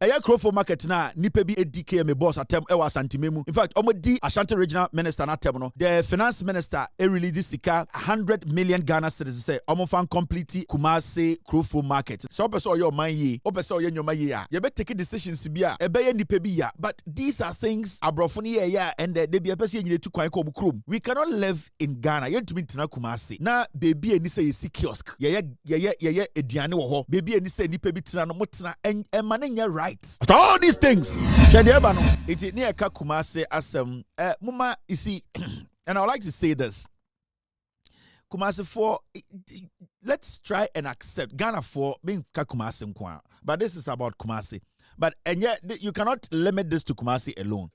Eya Krofo market na nipa bi edi KMA boss atem ewa Santimemu. In fact, omo di Ashanti regional minister na atem no. The finance minister released sika 100 million Ghana cedis say omo fan complete Kumasi Krofo market. So opeso your man ye, opeso your nyoma ye ya. You be take decisions bi a ebeye nipa bi ya. But these are things abrofo ni ya and they be apese ye nyine tu kwan ko krom. We cannot live in Ghana. Yentumi tina Kumasi. Na baby eni say yesi kiosk. Ye eduane wo ho. Baby eni say nipa bi tina no motena emane right. After all these things, it's near Kumasi asem mama you see, and I would like to say this. Kumasi for let's try and accept Ghana for being Kumasi nkwa. But this is about Kumasi. But and yet you cannot limit this to Kumasi alone.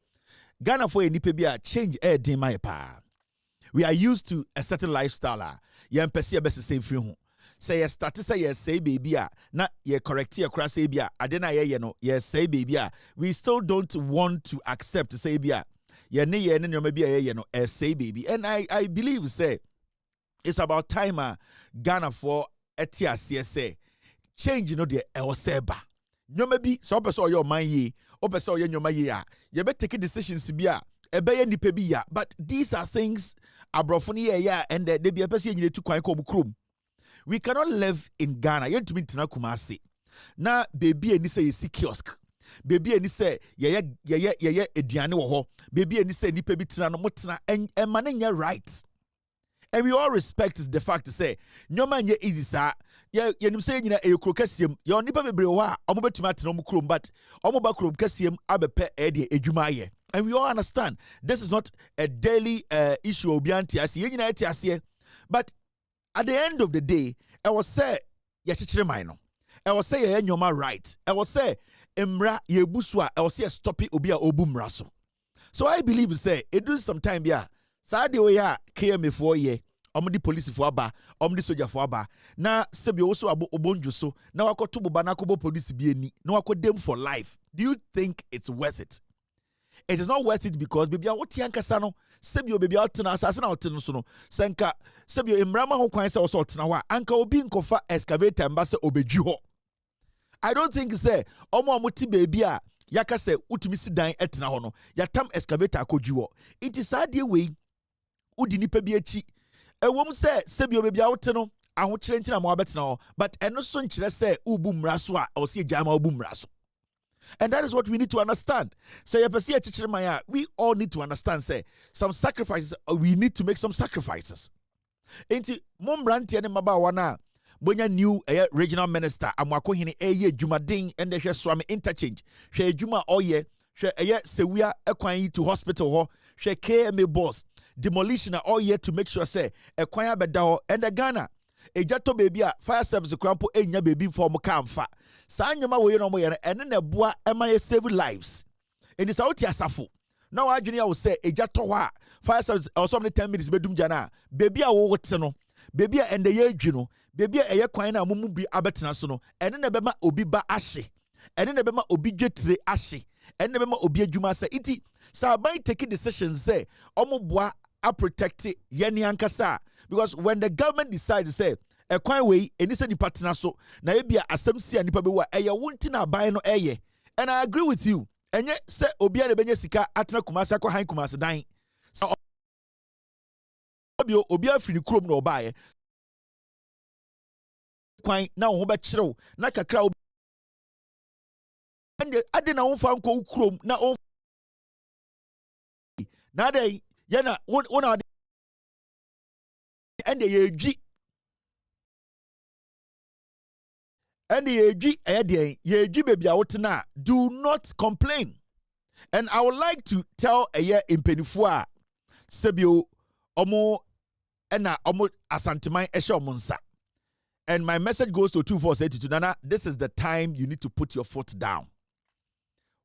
Ghana for any pebia change my pa. We are used to a certain lifestyle. Yam pesi best same free. Say yes, start to say yes, say baby, na ye correct your cross abia. Adena ye no, yes, say baby. We still don't want to accept say bia. Ye ne ye no maybe ye no, say baby. And I believe say it's about time Ghana for etia CSA change the elseba. No maybe so person your mind ye, or person your nyoma ye. You better take decisions to be ebeye ni pebi ya. But these are things abrofoni ya and they be a person you to kwan ko krom. We cannot live in Ghana. You to tina Kumasi. Na baby eni say yesi kiosk. Baby eni say ye eduane wo ho. Baby eni say nipa bi tina no motena emane right. And we all respect the fact to say nyoma nye easy sa. Ye nim say nyina ekro kasiem. Ye nipa bebre wo a omo betuma tina omo krom but omo ba krom kasiem abepe de edwuma ye. And we all understand this is not a daily issue obi antiase. Ye nyina atiase. But at the end of the day, I was say yechichire mino. I was say ye nyoma right. I was say emra ye buswa. I was say stop it obi a obumra so. So I believe say it do some time ya. Sa de we ya KMA for ye. Omdi police for aba, omdi soldier for aba. Na sebi also abo obonjo so. Na wakoto boba na kobo police bi eni. Na wako them for life. Do you think it's worth it? It is not worth it because baby what yankasa no sebio baby altena asase na altena so no senka sebio emrama ho kwan se also altena ho anka obi nkofa excavator mba se obedwi ho. I don't think say omo amoti baby a yaka se utumi si dan etena ho no yatam excavator akodwi ho. It is ade we udi nipa bi achi ewom se sebio baby altena no aho kire ntina mo abetena ho but eno so nkire se ubu mra so a o se jama ubu mra so. And that is what we need to understand. Say, we all need to understand, say, some sacrifices, we need to make some sacrifices. Enti, Mumbranti and Mabawana, when you new regional minister, Amoakohene, Jumading, and the Swami interchange, she Juma Oye, she Sewia, Equine to hospital, she KMA boss, demolition Oye to make sure, say, Equine Bedao, and the Ghana. Ejato baby fire service crampo enya baby for mo kamfa sa nyama we no mo yere ene na boa ema save lives eni sa oti asafo na wa adwene ya wo say ejato ho fire service also 10 minutes bedum jana baby a wo wote no baby a ende ye adwi no baby a eye kwan na amumu bi abetena so no ene na bema obi ba ahye ene na bema obi dwetire ahye ene na bema obi adwuma say iti sa ban take decisions say omo boa a protect yeni ankasa. Because when the government decides to say a coin way and it's any partner so na ebia asem si anipa be wa eye wonti na ban no eye. And I agree with you. And yet say obia de benye sika atena Kumasi akọ han Kumasi dan. So obia fini krom na obaye. Kwan na wo be kirew na kakra and ade na wo fa nko krom na o na dey ye na wona and the yeji and the yeji baby out do not complain. And I would like to tell a year in Penifua Sebio Omo Ena Omo Asantimai Esho Monsa. And my message goes to 2482 Nana, this is the time you need to put your foot down.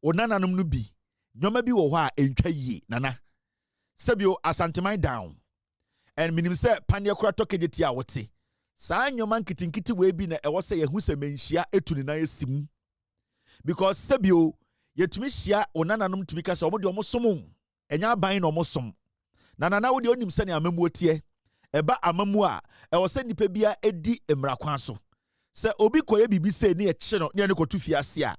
Onana numnubi Nyomabi wa enchayi Nana Sebio Asantimai down. And minim say panya kura toke jeti a wote saa nyoman kitinkiti we bi na e wo say ye hu se menhia etuni na esim because sebio yetumi hia onananom tumi ka se omo de omo som enya ban na omo som na wo de onim se ne amamu otie eba amamu a e wo se nipa bia edi emrakwan so se obi koye bibi se ne ye kye no ne kotu fiase a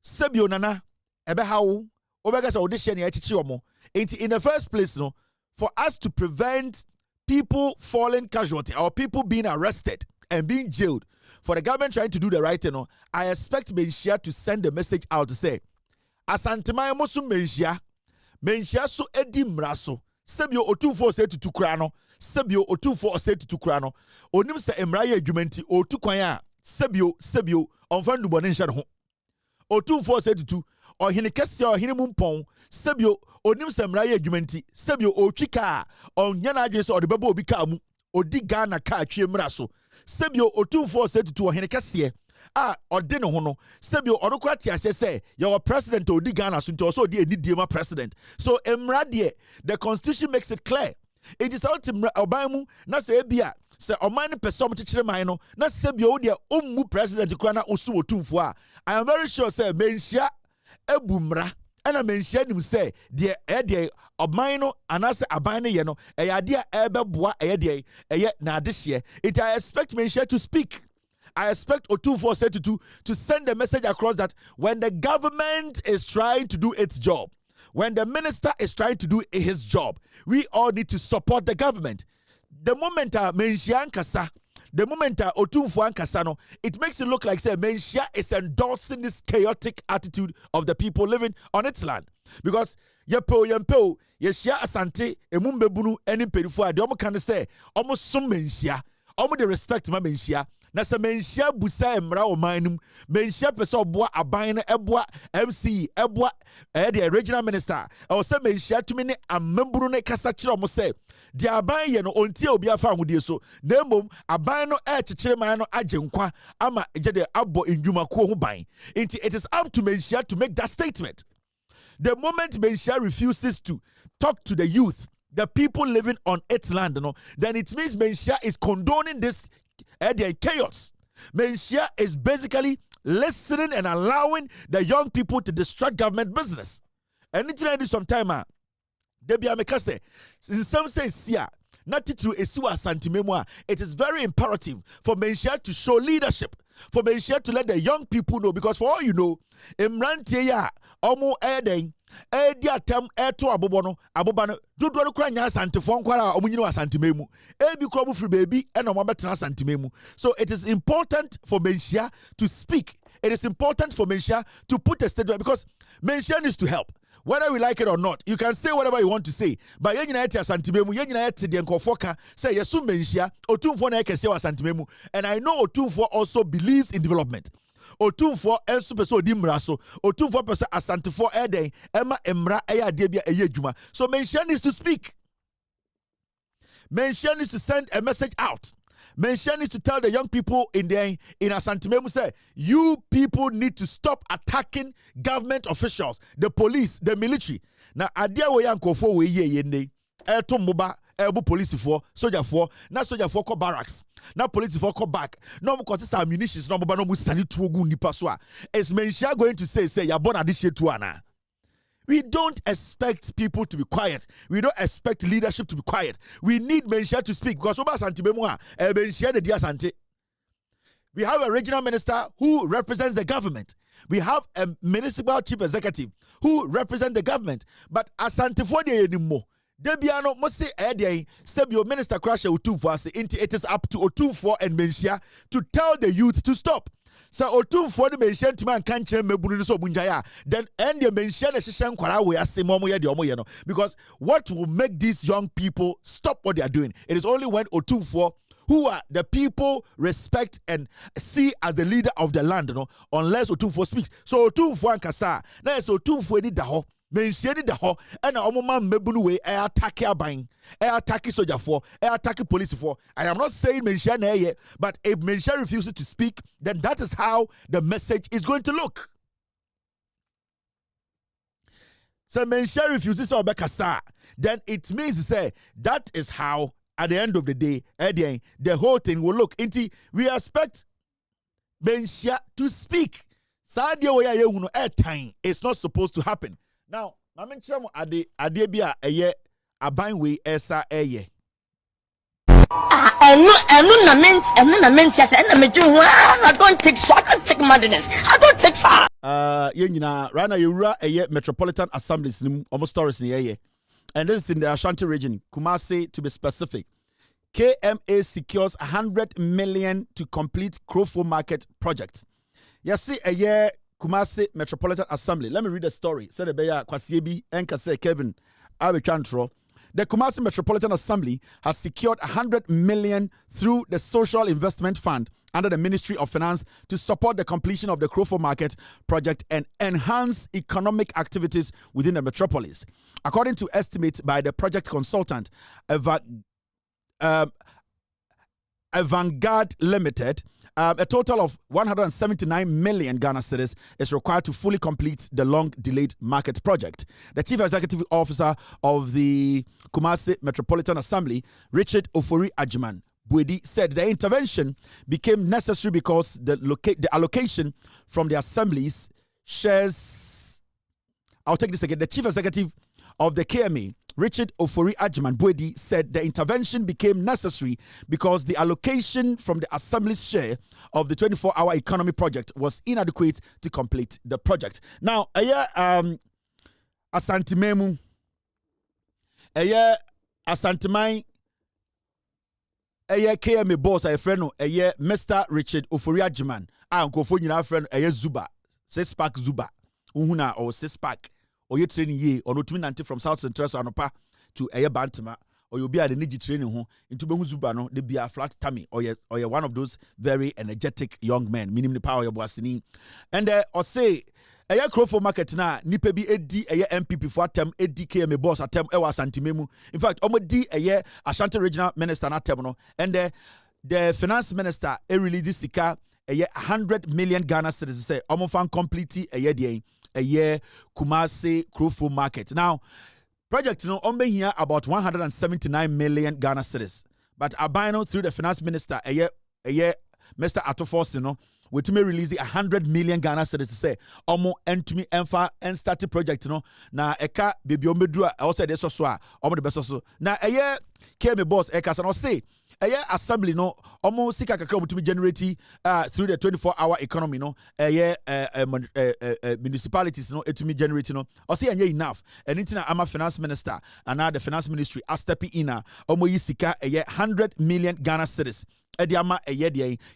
sebio nana ebe hawo obega say odi hye ne echichi omo. In the first place, no, for us to prevent people falling casualty or people being arrested and being jailed, for the government trying to do the right thing, no, I expect Menshia to send a message out to say, Asantemaya mosu Menshia so edi mraso, sebio otufo say to tukrano, sebio otufo say to tukrano, onim se emraye adwumenti otukwanya, sebio onfandu bone nhye ho. Otufo say to tu, or hine kese or hine mumpon, sebio onim se emraye adwumenti, sebio otwika on nyana adwene se odebebo obi ka mu, odi Ghana ka atwe mraso. Sebio otufo say to tu or hine kese ode ne ho no sebio odokra ti ase say your president odi Ghana so nti also odi enidiema president. So emrade the constitution makes it clear. It is ultimate oban mu na say bia say oman ne person kekere man no na sebio odi ommu president kura na osu otufo a I am very sure say menhia ebumra ana menhia nim say de oman no anase aban ne ye no eyade a ebeboa eyade eye na adehye. It I expect menhia to speak. I expect O2472 to send a message across that when the government is trying to do its job, when the minister is trying to do his job, we all need to support the government. The moment Menhia Nkasa, the moment Otumfo Nkasa no, it makes it look like say Menhia is endorsing this chaotic attitude of the people living on its land. Because yempo yeshia asante emumbebunu eni perifo ade omo kan say omo sum Menhia, omo de respect ma Menhia. Na se menhia busa emra o manum menhia pese oboa aban na eboa MC eboa the regional minister o se menhia tumi ne amemburu ne kasa kire omo se de aban ye no ontie obi afa ahudie so na emom aban no kekere man no agenkwa ama je de abo ndwumako ho ban. It is up to menhia to make that statement. The moment menhia refuses to talk to the youth, the people living on its land, then it means menhia is condoning this chaos. Menhia is basically listening and allowing the young people to distract government business. And it's do sometime, Debia Mekase, in some sense, not through a sewer santimemwa, it is very imperative for Menhia to show leadership, for Menhia to let the young people know, because for all you know, Imrantia, Omo Eden, Edia Tem Eto Abobono, Abobano, do Kranya Santifon Quara, Omunino Santimemu, Ebi Krobu free baby, and Omabetra Santimemu. So it is important for Menhia to speak. It is important for Menhia to put a statement because Menhia needs to help. Whether we like it or not, you can say whatever you want to say. But yenina santimemu, yenina the enkofoka say yesu Menhia, Otumfo na ekese wa santimemu. And I know Otumfo also believes in development. Otumfo enso peso di mraso. Otumfo peso asantifo eden ema emra eya debia eye djuma. So Menhia needs to speak. Menhia needs to send a message out. Menhia needs to tell the young people in Asantimemu say, you people need to stop attacking government officials, the police, the military. Now, adia we yankofo we ye yende, to moba, ebu police for, soldier for, na soldier for ko barracks, na police for ko back, no mo consist ammunitions, no moba no mo sani tuogu ni paswa. Is Menhia going to say, ya bona this year tuana? We don't expect people to be quiet. We don't expect leadership to be quiet. We need Menhia to speak because we have a regional minister who represents the government. We have a municipal chief executive who represents the government. But Asante for the anymore. Debiano must say Sebio Minister Crash Otumfo. It is up to Otumfo and Menhia to tell the youth to stop. So Otumfo the Menhia to man can't change me so bunjaya. Then end the Menhia the shishan kwara we ase momo ye the omo ye no. Because what will make these young people stop what they are doing? It is only when Otumfo, who are the people respect and see as the leader of the land, unless Otumfo speaks. So Otumfo and Kasa, now it's Otumfo ni daho. Menhia ni daho, and a woman mebunu we attack aban, attack soldier for, attack police for. I am not saying Menhia na ye, but if Menhia refuses to speak, then that is how the message is going to look. So Menhia refuses to obey Kasa, then it means to say that is how at the end of the day, the whole thing will look. We expect Menhia to speak. It's not supposed to happen. Now, I mention Adebia eye aban we esa eye. I don't take madness. I don't take far. Yenina, Rana Yura, a Metropolitan Assemblies, almost stories near. And this is in the Ashanti region, Kumasi to be specific. KMA secures 100 million to complete Krofo Market project. You see a year Kumasi Metropolitan Assembly. Let me read the story. Said the Beya Kwasiebi Enkase Kevin Abicantro. The Kumasi Metropolitan Assembly has secured 100 million through the Social Investment Fund under the Ministry of Finance to support the completion of the Krofo Market project and enhance economic activities within the metropolis. According to estimates by the project consultant, Vanguard Limited, a total of 179 million Ghana cedis is required to fully complete the long-delayed market project. The Chief Executive Officer of the Kumasi Metropolitan Assembly, Richard Ofori Ajiman Bwedi, said the intervention became necessary because the allocation from the Assembly's shares. I'll take this again. The Chief Executive of the KMA, Richard Ofori Ajiman Bwedi, said the intervention became necessary because the allocation from the Assembly's share of the 24-hour economy project was inadequate to complete the project. Now, Asantimemu, Asantimai, KMA boss, a friend, Mr. Richard Ofori Ajiman, Uncle Fonina friend, Zuba, 6-pack Zuba, Uhuna or 6-pack. Or you training ye or Wontumi nante from South Central Anopa to Bantama, or you'll be at the Niji training home into Zubano, they be a flat tummy, or you're one of those very energetic young men, minimum the power of Boasini. And Osei, a Krofo market na nipe bi edi MPP for atem edi KMA boss atem ewa santimemu. In fact, omo di Ashanti regional minister na atem no, and the finance minister release sika 100 million Ghana cedis say omo fan complete a year Kumasi Krofo market. Now, project here about 179 million Ghana cedis. But Abino through the finance minister a year Mr. Atofos, which may release 100 million Ghana cedis to say omo entumi enfa and start the project na eka baby omedua also de so omo the best so na a year KMA boss eka san say assembly almost sika kakra to be generated through the 24-hour economy municipalities to be generating or say enough and into ama finance minister and now the finance ministry a step in sika 100 million Ghana cedis Ediama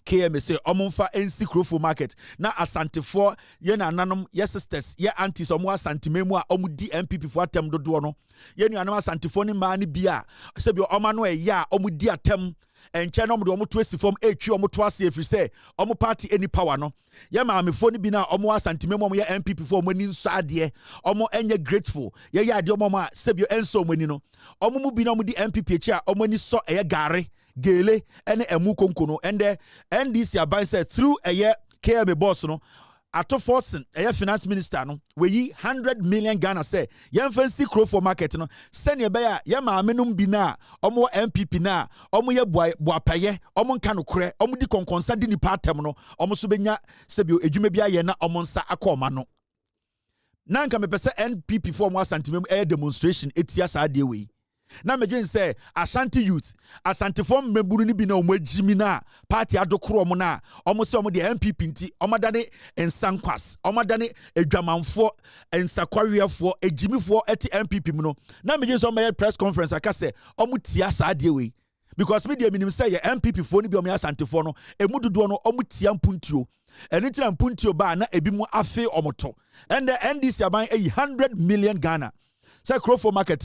KMA say omonfa NC Krofo market na asantefo ye na nanom ye sisters ye aunties omo asantememu a omo di MPP for atem dodo no ye nuanom asantefo ni ma ni bia se bi omo no ya omo di atem enche no omo to asifom etwi omo to ase efri say omo party any power no ye maamefo ni bi na omo asantememu omo ye MPP for omo ni nso ade omo enye grateful ye ade omo ma se bi enso omo ni no omo mu bi na omo di MPP echi a omo ni so eye gare Gele and Amoakohene no and the NDC aban said through a year KMA boss no ato forcing a finance minister no we 100 million Ghana say yan fancy Krofo market no send ye beya ye maamenum bi na omo MPP na omo ye boapaye omo nka no kore omo di konkonsa di ni patem no omo so benya sebio edwuma bia ye na omo nsa akoma no na nka mepese NPP for mo asantimem air demonstration etia sa de we na medwen say Ashanti youth Ashanti form memburu ni bi na omo agimi na party adokoro omo na omo se omo de MPP nti omo dane ensankwas omo dane edwamanfo ensakwarefo ejimifo eti MPP mu no na medwen say omo press conference aka say omo tia sa de we because media minim say ye MPP fo ni bi omo Ashanti fo no emu dodo no omo tia mpuntuo enitina mpuntuo ba na ebi mu afe omo to and the NDC aban 100 million Ghana. Say Krofo market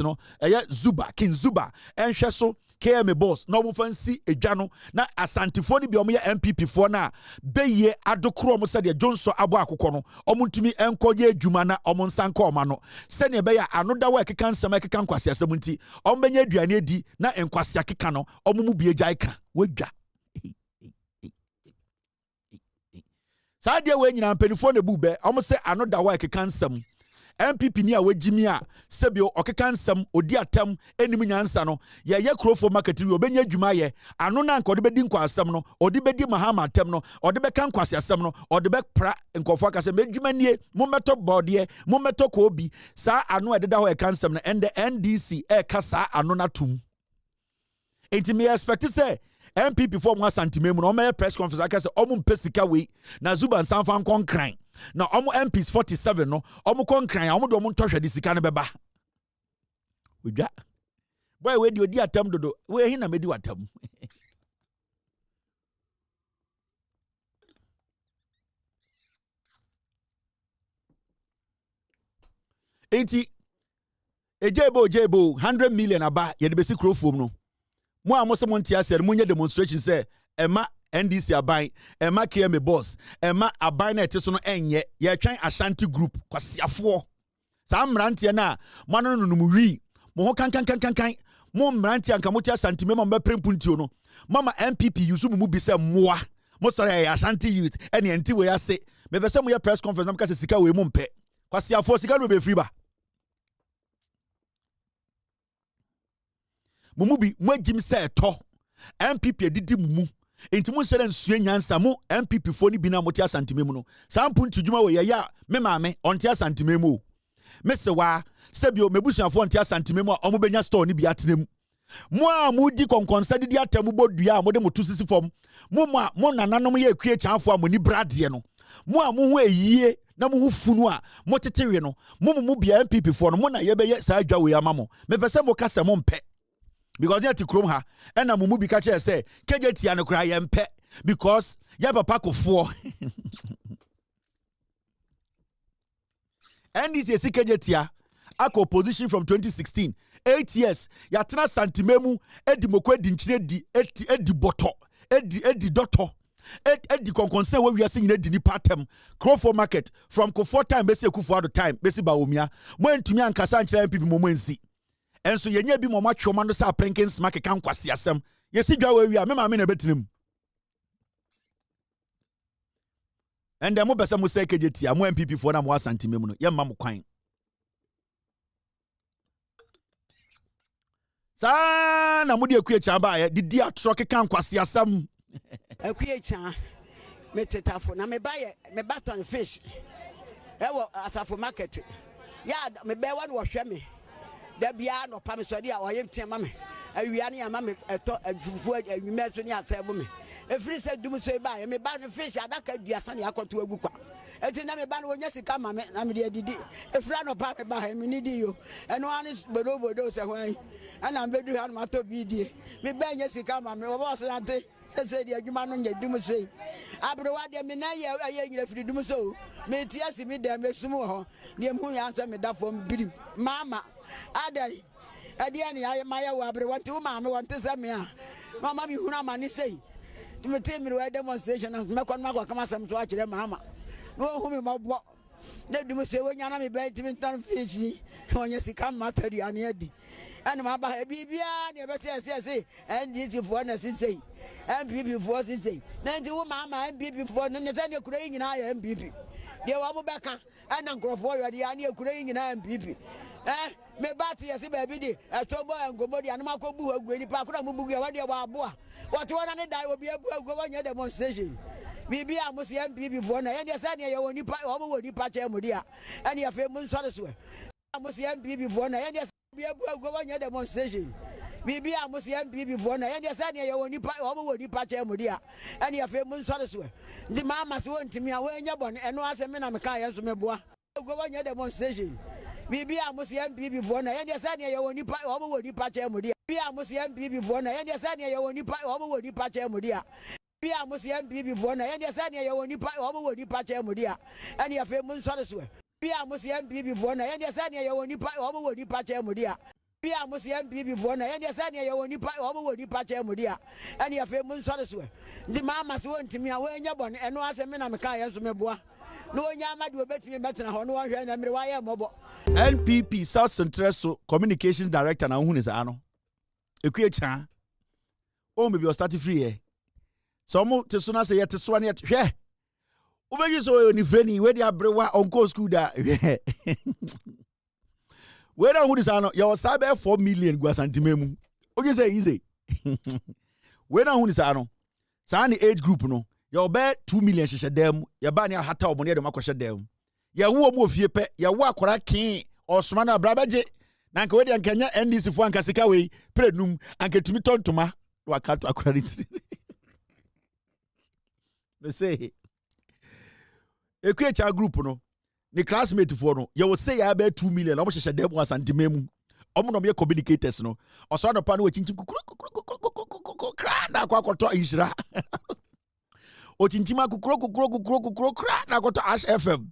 Zuba, King Zuba, and Sheso, KMA boss, no one fancy a jano, na asantifoni bi omo MPP for na beye adokro omo said Johnson Aboagye omuntumi enkoye adwuma na omo nsanka omano sene beye anoda wa keka nsema keka nkwase asemunti omo benya aduane adi na enkwase akeka no omo mu bie jaika wadwa sa de we nyina mpanifo na bube omo se anoda wa keka nsem MPP ni a wajimi a sebio okeka nsem odi atam enim nyansa no ye Krofo market wi obenya adwuma ye ano na nka odi bedi nkwa asem no odi bedi mahama atam no odi beka nkwase asem no odi be pra nkofo akase medwuma nie mommeto bode mommeto ko obi sa ano ededa ho e kansem no and the NDC e kasa ano na tum enti me expect say MPP for mo asantimemu no me press conference akase omo mpesika we na Zuba nsanfa nkon kran Now omo MPs 47 no omo konkran omo do omo ntɔhwɛ de sika no bɛba odwa boy we di odi atam dodo we hin na medi watam enti ejebo 100 million aba ye de besi krofom no mo a mo se mo ntia se mo nye demonstration say ema NDC aban ema KMA boss ema aban na ete so no enye ye twan Ashanti group kwasiafo sa mrantie na mo no no wi mo ho kan mo mrantie anka mo tia santime mo be prempuntio no mama MPP yusu mu bi se moa mo sore Ashanti youth ene enti we ase me be se mo ye press conference na mka se sika we mo mpe kwasiafo sika no be free ba Mumubi mwejim se to MPP edidi mumu enti mu sere nsue nyansa mu MPP fo ni bi na motia santimemu no sampu ntudwuma we ya me maame ontia santimemu mese wa sebio mebusuafo ontia santimemu a omubenya store ni bi atenemu mo a mudi konkonsa didi atemu bodua a mode motu sisi fom mo nananom ye akue chanfo a moni brade no mo a mo ho eyie na mo ho funu a mo tetewe no mo bia MPP fo no mo na ye be ye sa adwa we amamo me pese mo kase mo mpe because yet krom ha ena mumu bi ka che say kejetia no kra ye mpe because ya papa kofo NDC si kejetia aka opposition from 2016 8 years ya tena santimemu edi mokwe di nchire di edi boto edi doto edi konkonse we wiase nyina di ni patem crowfo market from kofo time besi ekufo ado time besi baomia mo entumi ankasa nchire MPP mo ensi enso yenye bi mo matwoma no sa pranken smack kan kwase asem yesi dwa we wi a me ma me na betinam ende mo besa mo se kejetia mo MPP fo na mo asantimem no ye ma mo kwan sa na mo de akuecha ba ye didi atro kan kwase asem akuecha metetafo na me baton fish ewo asafo market ya me be wa no hwe me da bia no pa me so dia oyem tema me awia ne ama me eto afufu awime so ne asebo me efiri se dum so ba me ba no fish adaka duasa ne akoto agu kwa eti na me ba no wonya sika ma me na me de didi efira no pa me ba me ni di yo eno ani bodo se hwan ana me du ha no mato bi die me ba nya sika ma me wo bo se ante se di adwuma no nya dum so abro wa de me na ye nyira firi dum so me tia si me dem me sum ho ne mu ya ansa me da fom birim mama adai adia ni aye maya wa abro wanti wo ma me wanti se me a mama mi huna ma ni sei me te mi we demonstration na me kon ma kwa kama sam so a kire mama no hu mi mabo na dum se wo nya na me be timi tan fishi onye sika mata di ane adi ane ma ba bibia ne be te se NDC fo na sisei MPP fo sisei na nti wo mama MPP fo no ne tane kura nyina ya MPP de wa mo beka ana nkrofo yo de ane kura nyina MPP me bati yesi baby di etombo ngomo di anuma ko bu agu ni pa kura mu bugu ya wa de wa aboa what wona ne dai obi abu agu wanya demonstration bibia mo se MPP fo na ye de sa ne ye woni pa wo woni pa che mo dia ene ya fe mu nsore so mo se MPP fo na ye de obi abu agu wanya demonstration bibia mo se MPP fo na ye de sa ne ye woni pa wo woni pa che mo dia ene ya fe mu nsore so ndi mama se wontimi a wo nya bon eno ase me na me ka ye so me boa agu wanya demonstration bibia mo se MPP fo na ye de sa ne ye woni pa wo woni pa che mo dia bibia mo se MPP fo na ye de sa ne ye woni pa wo woni pa che mo dia bia mo se MPP fo na ye de sa ne ye woni pa wo woni pa che mo dia ene ya fe mu nsore so bia mo se MPP fo na ye de sa ne ye woni pa wo woni pa che mo dia bia mo se MPP fo na ye de sa ne ye woni pa wo woni pa che mo dia ene ya fe mu nsore so ndi mama se wontimi a wo nya bon eno ase me na me ka ye so me boa no nya amade obetimi betena ho no wanhwe na mere wa ye mobo NPP South Central so communications director na hu ni sa no ekuecha o me bi o start free here so mo te so na say yete so na hwe obeji so ni freni we dia brewa onko school da we na hu ni sa no your sabe 4 million gwa santimemu oje say easy we na hu ni sa no sa ni age group no your be 2 million hye dem ye ba ni hata omo ne dem akohye dem ye wo mo ofie pe ye wo akora kin osoma na brabaje na nka we de nkanya NDC fo anka sika we prenum anka tumi tontoma wakato akora ritiri me say Equator group no. Ni classmate for no. You will say ya be 2 million. Omo hye dem was antimemu. Omo no me communicators no. Oso no pa no chinchim kra na kwakoto inshira. O chinchima kukro kra na kwakoto Ash FM.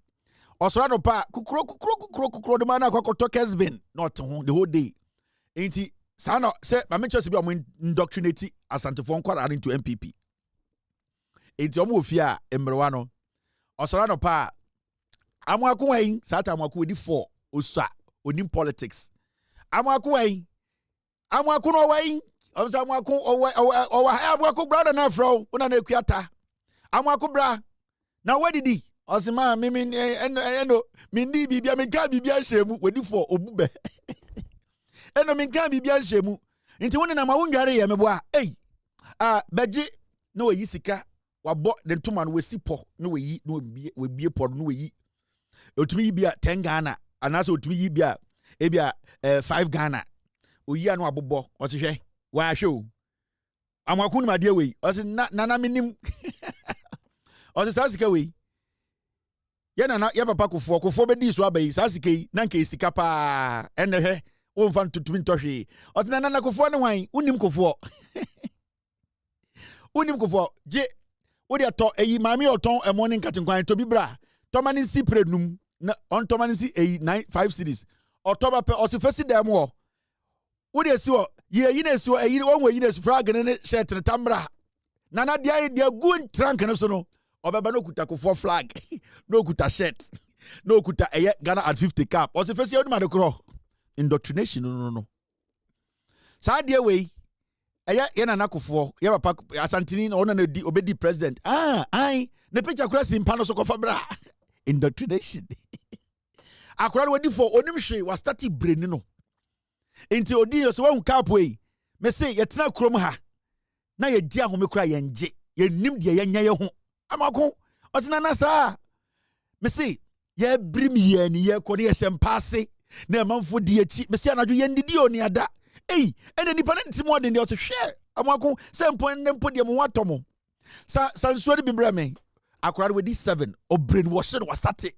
Oso no pa kukro de man na kwakoto Kesbin. Not the whole day. Enti sana say ma me chose be omo indoctrinate asantefo nkwara into MPP. Enti omo ofia emrewa no. Oso no pa Amoakohene sata Amoakohene 4 osa onim politics. Amoakohene no way omsa Amoako brother na fro una na ekuata Amoako bra na wedidi osima me eno me ndi bibia me ka bibia hyemu wedi 4 obube eno me ka bibia hyemu nti woni na ma wondware ye meboa beji na oyi sika wabo de ntoma no wesi po na weyi na webie po no weyi otumi yibia 10 Ghana anase otumi yibia ebia 5 Ghana oyi anu abobo osehwe wa hwe Amoako ni made we osi na minim osi sasika we ye na ya papa kofo bedi so abai sasika yi na nka esika pa enne hwe o mfa ntutumi ntɔhwe osi na kofo ne hwan unim kofo je wo de to eyi mami oton morning katenkwan to bibra to mani si prenum na on to mani si 5 cities otoba pe osi fesi dem wo de si wo ye na si wo eyi won yi na si frag ne shirt ne tambra na dia gun trunk ne so no obeba no kuta kofo flag no kuta shirt no kuta eye Ghana at 50 cap osi fesi e ma de kro indoctrination no sa dia we ye na nakofo ye papa asantini na ona na di obedi president ne picture kura simpa no so kofa bra indoctrination akura wadi for onim hwe was start brain no enti odi yo so wan cap we me say ye tena krom ha na ye gi ahome kura ye nge ye nim de ye nya ye ho Amako otina na sa me say ye brim ye ni ye ko ne ye hyempase na manfo di achi me say anadwo ye ndidi oni ada ene nipa na ntimo de ne o hwe Amoako se mpo de mo watomo sa nsuo de bibra me akora we di 7 o brainwash no start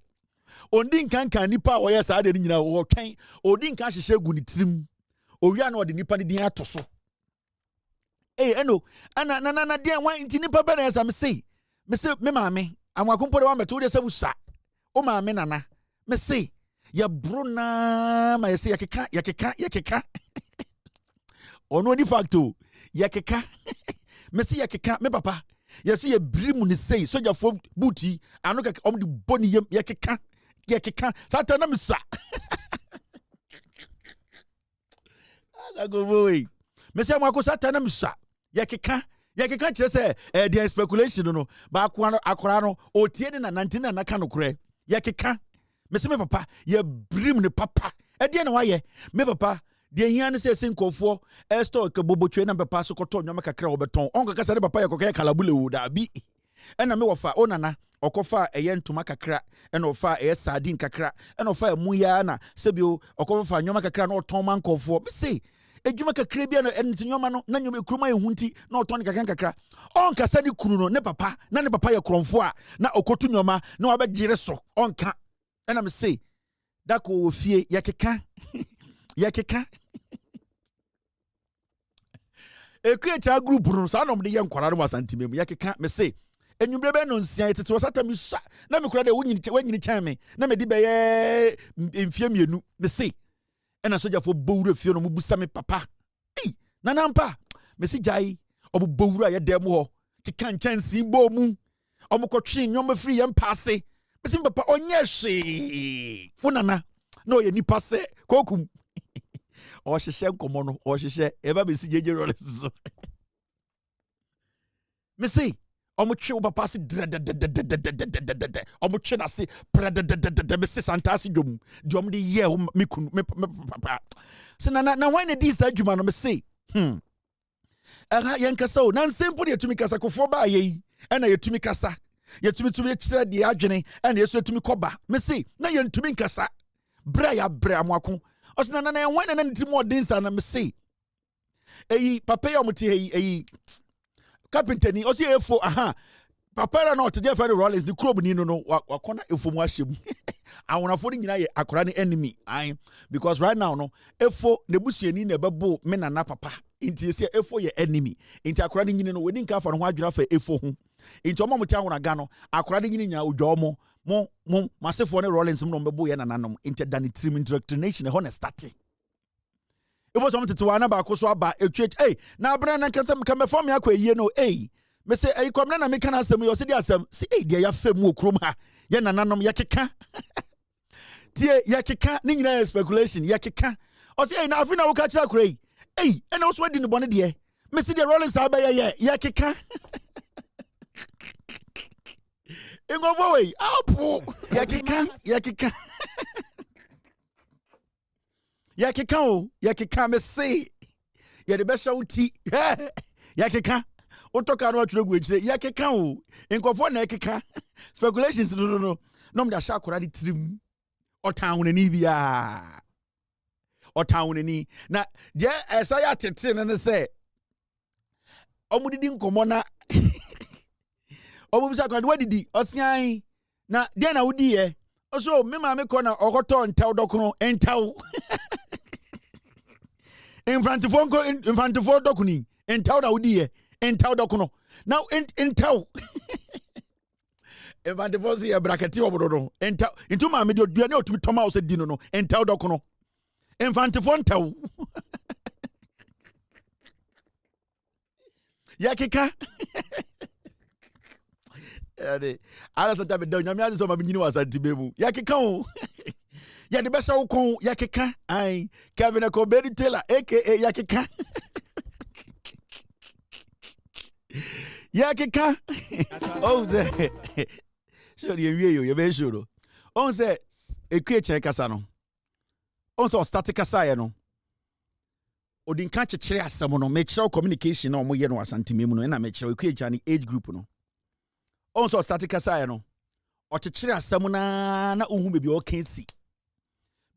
ondi nkan nipa o ye sa de nyina wo twen odi nkan hyehye gu ni tirim owia na o de nipa ne din atoso eno na de wan nti nipa be na sa me say me maame Amoako mpo de wa meto de sa wusa o maame nana me say ya bruna ma ye say yakeka ono ni facto yakeka me say yakeka me papa yes ye brimu ni say soja fo buti anu ka om di boni yem yakeka sata na misa aza go boy me say Amoako sata na misa yakeka kire say the speculation no ba akora no otie de na 19 na ka no kure yakeka me say me papa ye brim ni papa e de na waye me papa de hia ne se sinkofo store ke bobotwe na papa so koto nyoma kakra obeton onka kasa de papa ye koka kalabule wo da bi ena me wofa onana okofa eye ntoma kakra ena ofa eye sardine kakra ena ofa emuya na sebio okofa nyoma kakra na oton mankofo me say ejuma kakra bia no entinyoma no na nyoma ekruma ehunti na oton kakra onka sa ni kunu no ne papa ye kromfo a na okotu nyoma na wabegire so onka ena me say dako ofie yakeka Equator group no sa no de ye nkwara no wasantimem yakeka me say enwumbre be no nsia tete wasata mi sa na me kura de wanyini chan me na me di be ye mfie mienu me say ena soja fo bowura fie no mubusa me papa nanampa me si jai obo bowura ye dem ho keka nchansi bo mu omukotwe nyoma free ye mpase me si papa onye hwe funana no ye nipa se kokum o hyehyɛ nkomo no o hyehyɛ eba be si jeje roll so me say omutwe wo papa se omutwe na se me se santasi dwom de ye me kunu me papa se na when dey sa dwuma no me say yen kasa o na nsempo de yetumi kasa kofo ba ye na yetumi kasa yetumi kyerɛ de adwene na yeso yetumi kɔba me say na yentumi kasa bra Amoako osina na when na ntimo odinsa na me say papa ya omuti carpenter ni osi efo Papa na to Jeff Rollins the club ni no wakona efomu ahyem. Awonafo nyina ye akora ne enemy. Because right now no efo nebusuani na bebo me nana papa. Inti ese efo ye enemy. Inti akora ne nyine no wedi nka fa no ho adwira fa efo ho. Inti omo mutia wonaga no akora ne nyine nya odwo mo masefo ne Rollins mo bebo ye nananom. Inti dani trim indoctrination e ho na start. Ebo so mtete wana ba koso aba etwet na abra na kantem ka me form yakwa yie no me say kwamna na me kana asem yo se di asem se dia ya fam okrom ha ye nananom yakeka tie yakeka ni nyina speculation yakeka o se na afina wo ka kira kura and also di ne bone de me se di Rollins aba ye yakeka Engovo we apo yakeka yakeka me say ye de be show ti yakeka Otoka no atwere gu echire yakeka o enkofo na yakeka speculations no me da sha akora de trim otan ni bia otan ni na je esa ya tete ne se omudidi nkomo na omubisa akora de wadidi osian na de na wudi ye oso me ma me ko na okoto ntaw dokono entaw infrantifo dokuni entaw na wudi ye entaw dokono now entaw infrantifo si e bracketi obodo entaw into ma me de oduane otumi toma o se di no entaw dokono infrantifo entaw yakeka ala sata be do nyame aso ma binyini wasanti bemu yakeka o ya de besa wo kon yakeka Kevin Akoberi Taylor aka yakeka yakeka oh ze sure you be sure on say ekweche kasa no on so start kasa ye no odinka chekere asem no make sure communication no mo ye no asante memu no na make sure ekweche ni age group no on so start kasa ye no o chekere asem na ohun bebi o kan si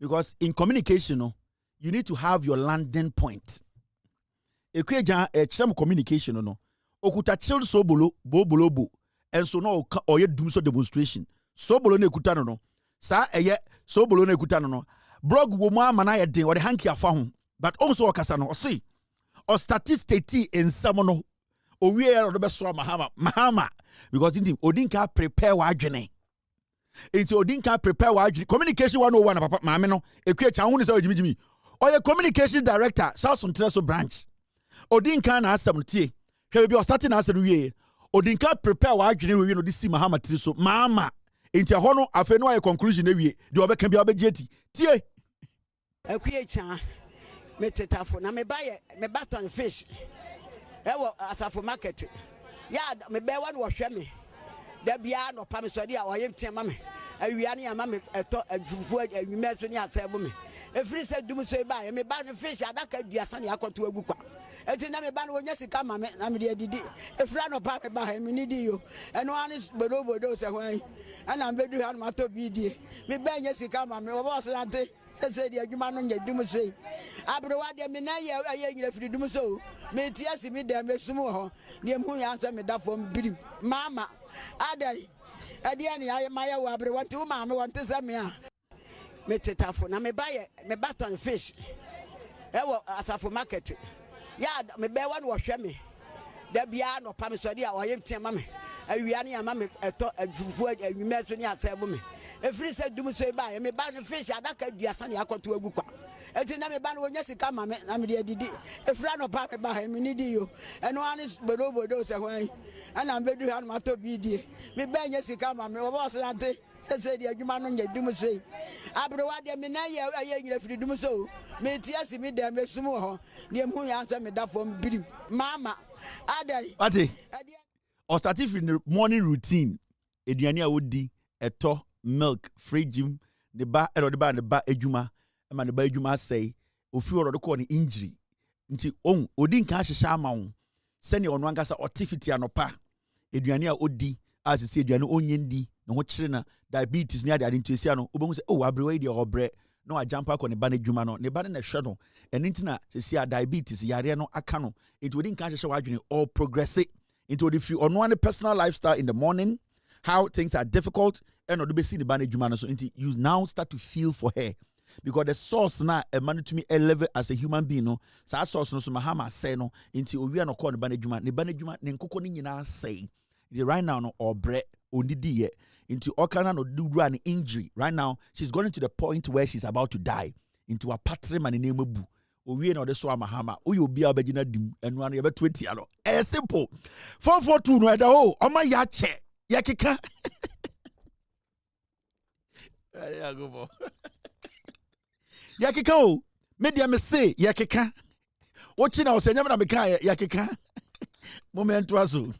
because in communication no you need to have your landing point ekweja chem communication no okuta chill so bolo and so no oye dum so demonstration so bolo na ekuta no sa eye so bolo na ekuta no blog wo mu amana ye den o de hanki afa ho but also okasa no o say o statistic in some no o wie ya do be so mahama because indeed odinka prepare wa adwene into odinka prepare wa adwene communication 101 na papa maame no ekuacha ho ne say ojimijimi oye communication director South Central branch odinka na asem tie hwe bi o start na asem wie odinka prepare wa adwene wie no de si mahama tiri so mama into ho no afa no aye conclusion na wie de obeka bia obegyeti tie ekuacha metetafo na me baton fish ewo asafo market ya me be wan wo hwe me da bia no pa me so dia oye tiema me awia ne ama me eto afufu awime so ne asebo me efiri se dum so ba me ba no fish adaka duasa ne akoto agu kwa eti na me ba no onya sika ma me na me de didi efira no pa me ba me ni di yo eno ani bodo se hwan ana me bedu ha no mato bi die me ba nya sika ma me wo bo se ante se di adwuma no nya dum so abro wa de me na ye nyira firi dum so me tia si me de me sumu ho ne mu ya ansa me da fom birim mama adai adia ni aye maya wa abro wanti wo ma me wanti se me a me tetafo na me baton fish ewo asafo market ya me be wan wo hwe me da bia no pa me so dia oye tiema me awia ne ama me eto afufu awime so ne asebo me efiri se dum so ba me ba no fish adaka duasa ne akoto agu kwa eti na me ba no onya sika ma me na me de didi efira no pa me ba me ni di yo eno ani bodo se hwan ana me bedu ha no mato bi die me ba nya sika ma me wo bo se ante se di adwuma no nya dum so abro wa de me na ye nyira firi dum so me tia si me de me sumu ho ne mu ya ansa me da fom birim mama adai ati or starting from the morning routine eduane a wodi eto milk fridge the ba adwuma ma ne ba adwuma say ofi oro de ko ne injury nti on odi nka hyehya ama wo se ne ono ankasa otifiti anopa eduane a odi asese eduane onyendi ne ho kire na diabetes ne ade nti esia no obohu se o abre we de obre no ajampa ko ne ba ne adwuma no ne ba ne hwe no eni nti na sesia diabetes yare no aka no enti odi nka hyehya wa adwene all progress into the free on one personal lifestyle in the morning, how things are difficult, and on the see the banejuma so into you now start to feel for her. Because the source now a man to me level as a human being no so source no so mahama say no into we are no call the banejuma ne nkoko ni nyina say right now no or bre onidi ye into all kind of do an injury right now she's going to the point where she's about to die into a patre man name bu owie na de so amahama oye obi a obagina dim enu anu ye be 20 ano simple 442 no eda o oma ya che ya keka ya go bo ya keka o media me say ya keka ochi na osenya na meka ya keka moment waso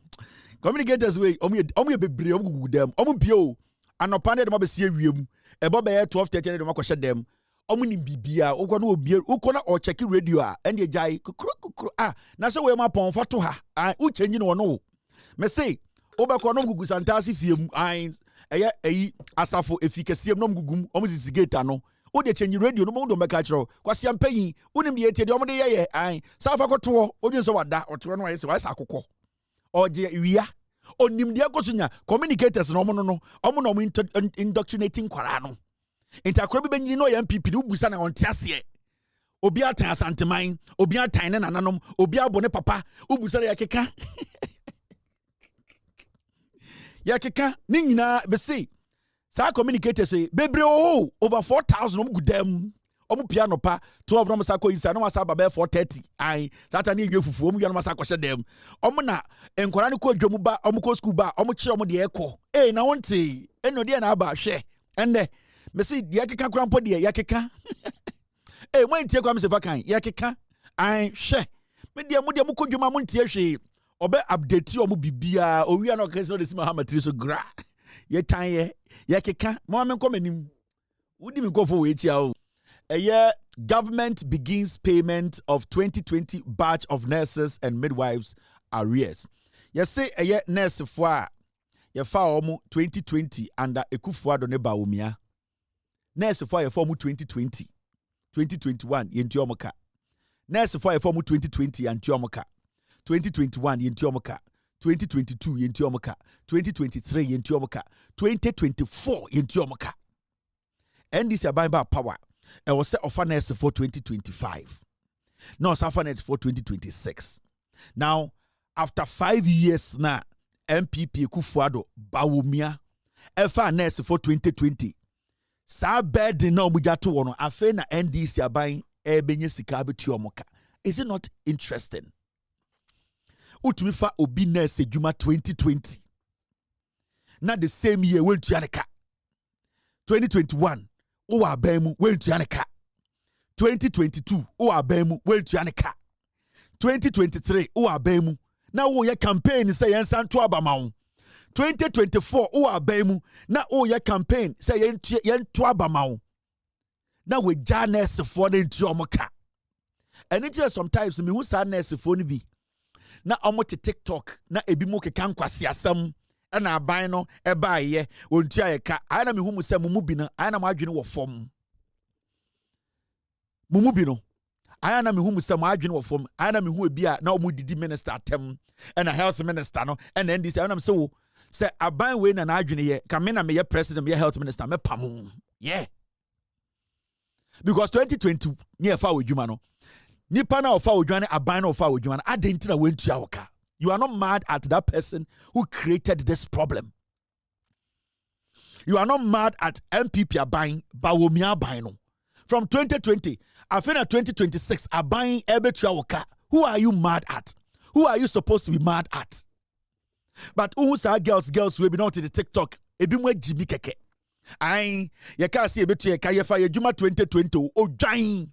communicators way omu bebre omu gugu dem omu bio anopa ne dem abesie wiem ebo be 12:30 dem akɔhye dem omu ni bibia ukɔ no obi ukɔ na o check radio a ende jai kukuru na so we ma pon foto ha u change no no me say obekɔ no gugu santasi fiem eyi asafo efikasiem no gugum omu sisigeta no o de change radio no mo do meka kiro kwase ampanyi unim de etie de omu de ye safa kɔto odun so wada ɔto no ayɛ se wa sa akokɔ oje wia onim de akosunya communicators no omo no indoctrinating kwara no intakora bi benyini no ya MPP du busa na onte ase obi atan asanteman obi atan ne nananom obi abone papa ubusa ya keka ya keka ni nyina be say sa communicators say bebre over 4,000 om gudam omu piano pa 12 no masako isa no masaba be 4:30 sata ni yefufu omu yano masako hye dem omu na enkwara ne ko adwamu ba omu ko school ba omu kire omu de ekɔ na wonte eno de na aba hwe ende me see de yakeka krampo de yakeka mo ntie kwa me se fa kan yakeka hwe me de mu ko dwuma mu ntie hwe obe update omu bibia owia na okese no de sima ha matiri so gra ye tan ye yakeka mo me nkomanim wudi mi go for we chia o government begins payment of 2020 batch of nurses and midwives arrears. You say nurse for you found 2020 under Ekufuado ne Baumia. Nurse for you form 2020, 2021 yentiomoka. Nurse for you form 2020 yentiomoka. 2021 yentiomoka. 2022 yentiomoka. 2023 yentiomoka. 2024 yentiomoka. And this is by power. I was set offer nurse for 2025. No, offer nurse for 2026. Now, after 5 years now, MPP Kufuado Bawumia, offer nurse for 2020. Sa bed no mujato wono afe na NDC aban ebenye sika betiomoka. Is it not interesting? Utumi fa obi nurse juma 2020. Not the same year went to Yaneka. 2021. O abemu went to Yaneka. 2022 o abemu went to Yaneka. 2023 o abemu na wo ye campaign say yen santo abamawo. 2024 o abemu na o ye campaign say yen to abamawo. Na we ja nurse for the ntuomoka. And it is sometimes me who sa nurse for ni bi. Na omo te TikTok na ebi mo keka nkwase asam na aban no eba ye ontua ye ka ana me hu mu se mumu bi no ana ma adwene wo fom mumu bi no ana me hu mu se ma adwene wo fom ana me hu ebi a na omu didi minister atem and a health minister no and then this ana me se wo se aban we na adwene ye ka me na me ye president me ye health minister me pam yeah because 2020 near fa odwuma no nipa na ofa odwane aban na ofa odwuma na adentina wentua wo ka. You are not mad at that person who created this problem. You are not mad at MPP Abain, Bawumia Abain. From 2020, I feel at 2026, Abain Ebetuawoka. Who are you mad at? Who are you supposed to be mad at? But who say girls will be not in the TikTok. Ebimwe Jimmy Keke. Aye, you can't see a bit to a Juma 2020. Oh, dying.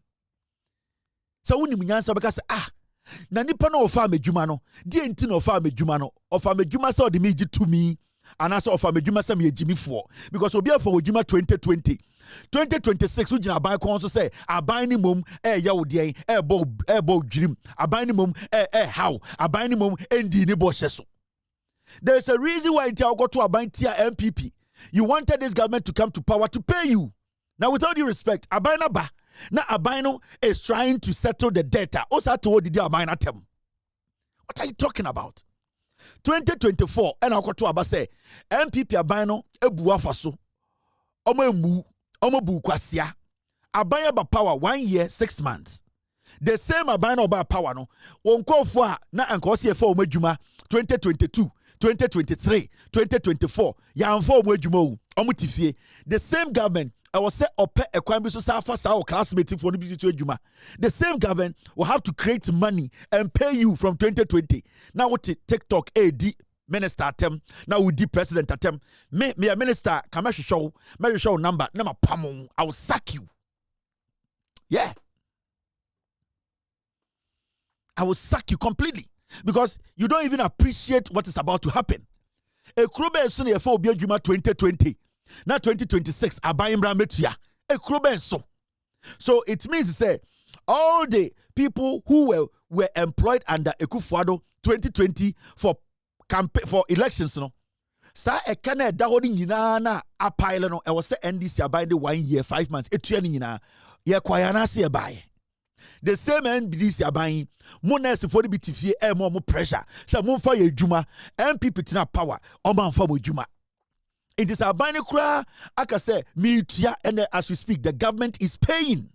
So when you answer because na nipa na ofa medjuma no die enti na ofa medjuma say odi meji to me and also ofa medjuma say me ejimi fo because obi afọ medjuma 2020 2026 ugina aban kon so say aban ni mom ya odien bo dwirim aban ni mom how aban ni mom endi ni bo hye. There is a reason why you go to aban tia MPP. You wanted this government to come to power to pay you. Now with all due respect, aban na ba na Abino is trying to settle the debt. Also, told the Abino them. What are you talking about? 2024 and akoto aba say MPP aban no ebu afa so omo bu kwasia aban ba power 1 year 6 months. The same aban no ba power no wonkofo a na anka ose efa omo adwuma 2022 2023 2024 ya anfa omo adwuma omo tifie. The same government I was say ope ekwan bi so safa sa classmate for no bi to adwuma. The same government will have to create money and pay you from 2020. Now what TikTok AD minister atem, now we the president atem. Me a minister come show number na pamon, I will sack you. Yeah. I will sack you completely because you don't even appreciate what is about to happen. A krube soon e for obi adwuma 2020. Now 2026 abayimra metua e kroben so it means to say all the people who were employed under Ekufuado 2020 for campaign for elections no sa e kana da hodi nyina na apile no e was say NDC abayinde 1 year 5 months etua ni nyina ye kwaya na se e bae. The same NDC abayin mo nurse for the bitifie e mo pressure say mo fa ye dwuma MPP tina power o man fa mo dwuma. It is a binary cry. I can say, and as we speak, the government is paying.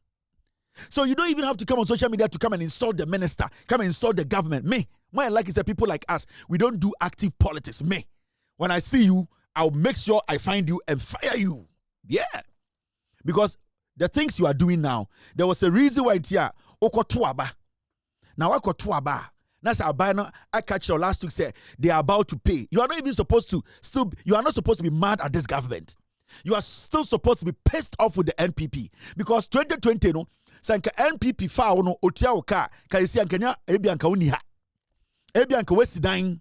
So you don't even have to come on social media to come and insult the minister, come and insult the government. Me, what I like is that people like us, we don't do active politics. Me, when I see you, I'll make sure I find you and fire you. Yeah. Because the things you are doing now, there was a reason why it's here. Okotuaba. Now, Okotuaba. That's our banner. I catch your last week say they are about to pay. You are not even supposed to you are not supposed to be mad at this government. You are still supposed to be pissed off with the NPP because 2020 no sanka NPP fa no otia oka ka isi ankanya ebi anka uni ha. Ebi anka wesidan.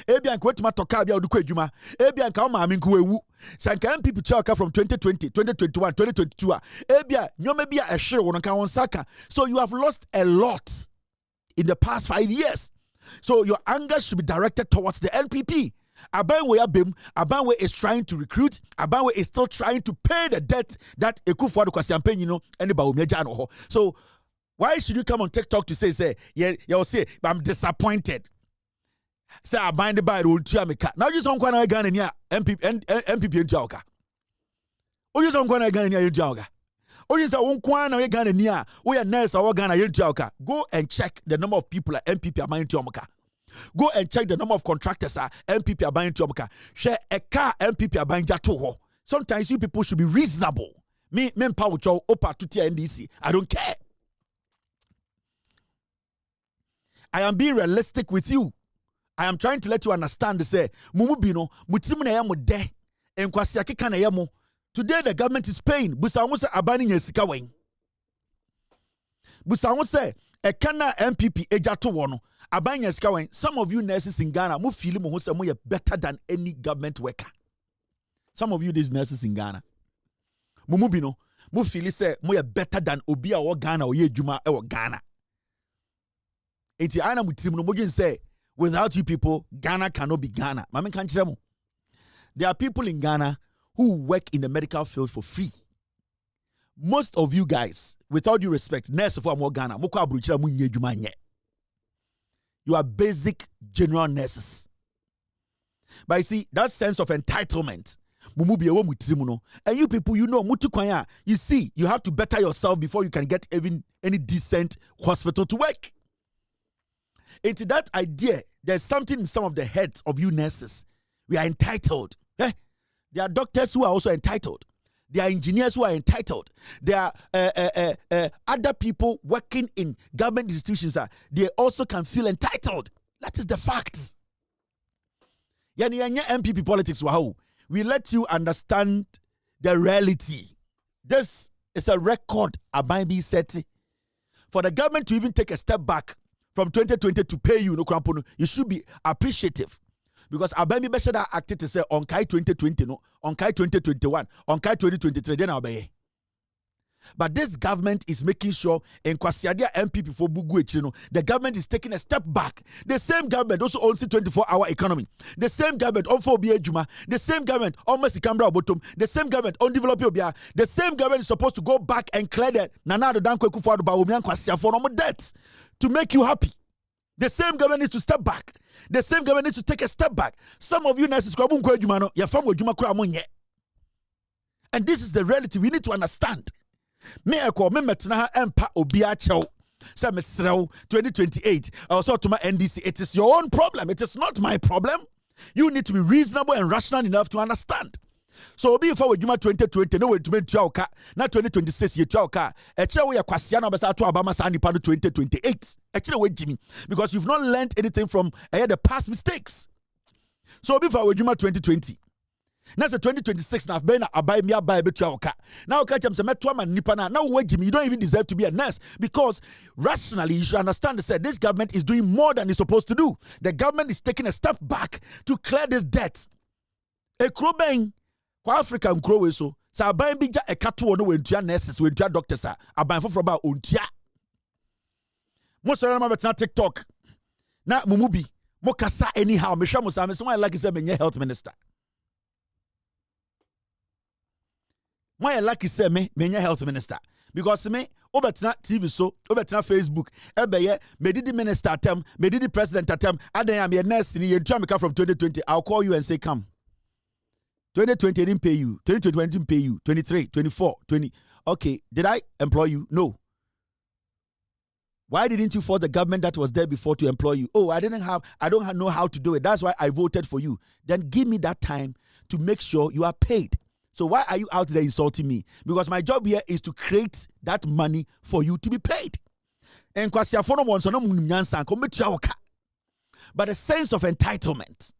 Ebi anka wetima toka bia odukwa adwuma. Ebi anka o maame nko ewu. Sanka NPP tia oka from 2020, 2021, 2022. Ebi nyoma bia ehwere won kan won saka. So you have lost a lot in the past 5 years. So your anger should be directed towards the NPP. Abanwe is trying to recruit. Abanwe is still trying to pay the debt that Ekufuado Kwasiampe, you know, anybody. So why should you come on TikTok to say, you'll say, I'm disappointed. Say, I bind the by rule to America. Now you don't want to get in here, MPP in Jauka. Or you don't want to get in here in Jauka. Or you say, we are nurse or go and check the number of people at MPP are buying to Go and check the number of contractors are MPP are buying to Share a car MPP are buying to. Sometimes you people should be reasonable. Me power cho opa to NDC. I don't care. I am being realistic with you. I am trying to let you understand. Say, Mumubino, Mutimu na yamu de, enkwasiaki kana yamu. Today the government is paying. Busango se abani nyesika wen. Busango se ekana MPP ejato wono. Abani nyesika wen. Some of you nurses in Ghana, mu feel mo se mo ye better than any government worker. Some of you these nurses in Ghana. Mumubino, mu feel se mo ye better than obi a wo Ghana o ye juma e wo Ghana. Enti ana mutimu no mo say without you people, Ghana cannot be Ghana. Mami kanchiremo. There are people in Ghana who work in the medical field for free. Most of you guys, with all due respect, nurse for Ghana, you are basic general nurses. But you see, that sense of entitlement, and you people, you know, you see, you have to better yourself before you can get even any decent hospital to work. Into that idea, there's something in some of the heads of you nurses. We are entitled. There are doctors who are also entitled. There are engineers who are entitled. There are other people working in government institutions. They also can feel entitled. That is the fact. MPP politics. We let you understand the reality. This is a record Abayimbi set. For the government to even take a step back from 2020 to pay you, you should be appreciative. Because Abayimbi Beshada acted to say on Kyei 2020, no, on Kyei 2021, on Kyei 2023, then obey. But this government is making sure in Kwasiadia MPP for Bugu, the government is taking a step back. The same government also owns the 24-hour economy. The same government on Phobia Juma. The same government on Mesikambra Bottom. The same government on Develop Obia. The same government is supposed to go back and clear that Nanado Danko Kufuado Baumian Kwasia for normal debts to make you happy. The same government needs to step back. The same government needs to take a step back. Some of you nurses, and this is the reality we need to understand. Me eko me metna empa obia chew. Say me 2028. Also to my NDC. It is your own problem. It is not my problem. You need to be reasonable and rational enough to understand. So be for Juma 2020, no way to make Chauka, not 2026 ye Chauka. A chow ya kwasiana basa to Obama Sani Pado 2028. Actually, wait, Jimmy, because you've not learned anything from the past mistakes. So be for Juma 2020. Now it's 2026 now. Bena abai mi abai betu oka. Now catch him say metwa man nipa na. Now wait, Jimmy, you don't even deserve to be a nurse because rationally you should understand that this government is doing more than it's supposed to do. The government is taking a step back to clear this debt. A krobeng kwa Africa nkrowe so. Sa abai bi ja ekato ono wentua nurses, wentua doctors a abai foforo ba ontua. Mo sere ma betina TikTok. Na mumubi mo kasa anyhow. Me hwa mo sa me so I like say menye health minister. Why lucky say me health minister because me obetina TV so obetina Facebook ebeye me did the minister atem me did the president atem adan am your nurse ni yentua me from 2020 I'll call you and say come 2020 didn't pay you 2021 didn't pay you 23 24 20 okay did I employ you? No. Why didn't you force the government that was there before to employ you? Oh, I don't know how to do it. That's why I voted for you. Then give me that time to make sure you are paid. So why are you out there insulting me? Because my job here is to create that money for you to be paid. But a sense of entitlement.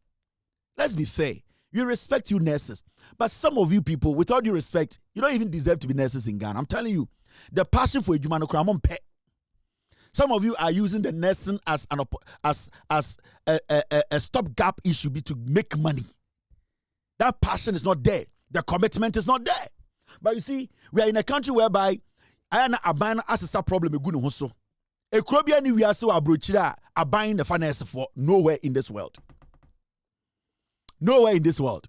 Let's be fair. We respect you nurses. But some of you people, with all due respect, you don't even deserve to be nurses in Ghana. I'm telling you, the passion for Ejumano Kramon pet. Some of you are using the nursing as a stopgap issue to make money. That passion is not there. The commitment is not there. But you see, we are in a country whereby I am a as a problem. A Crobian we are so abrochira are buying the finance for nowhere in this world. Nowhere in this world.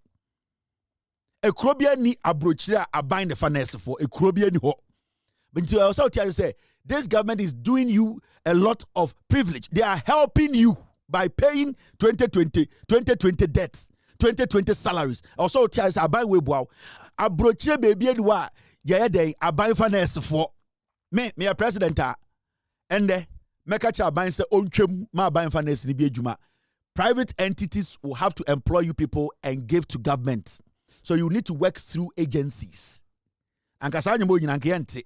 A Crobian ni abrochira are buying the finance for a Crobian ho. But you also tell you say this government is doing you a lot of privilege. They are helping you by paying 2020 debts. 2020 salaries. Also, Tias are buying webwow. A brochure baby and wa, yeah, day, I buy finance for me, a president. And the Mekacha buying say own chum, my buying finance in the Juma. Private entities will have to employ you people and give to government. So you need to work through agencies. And Kasanya mo yinanke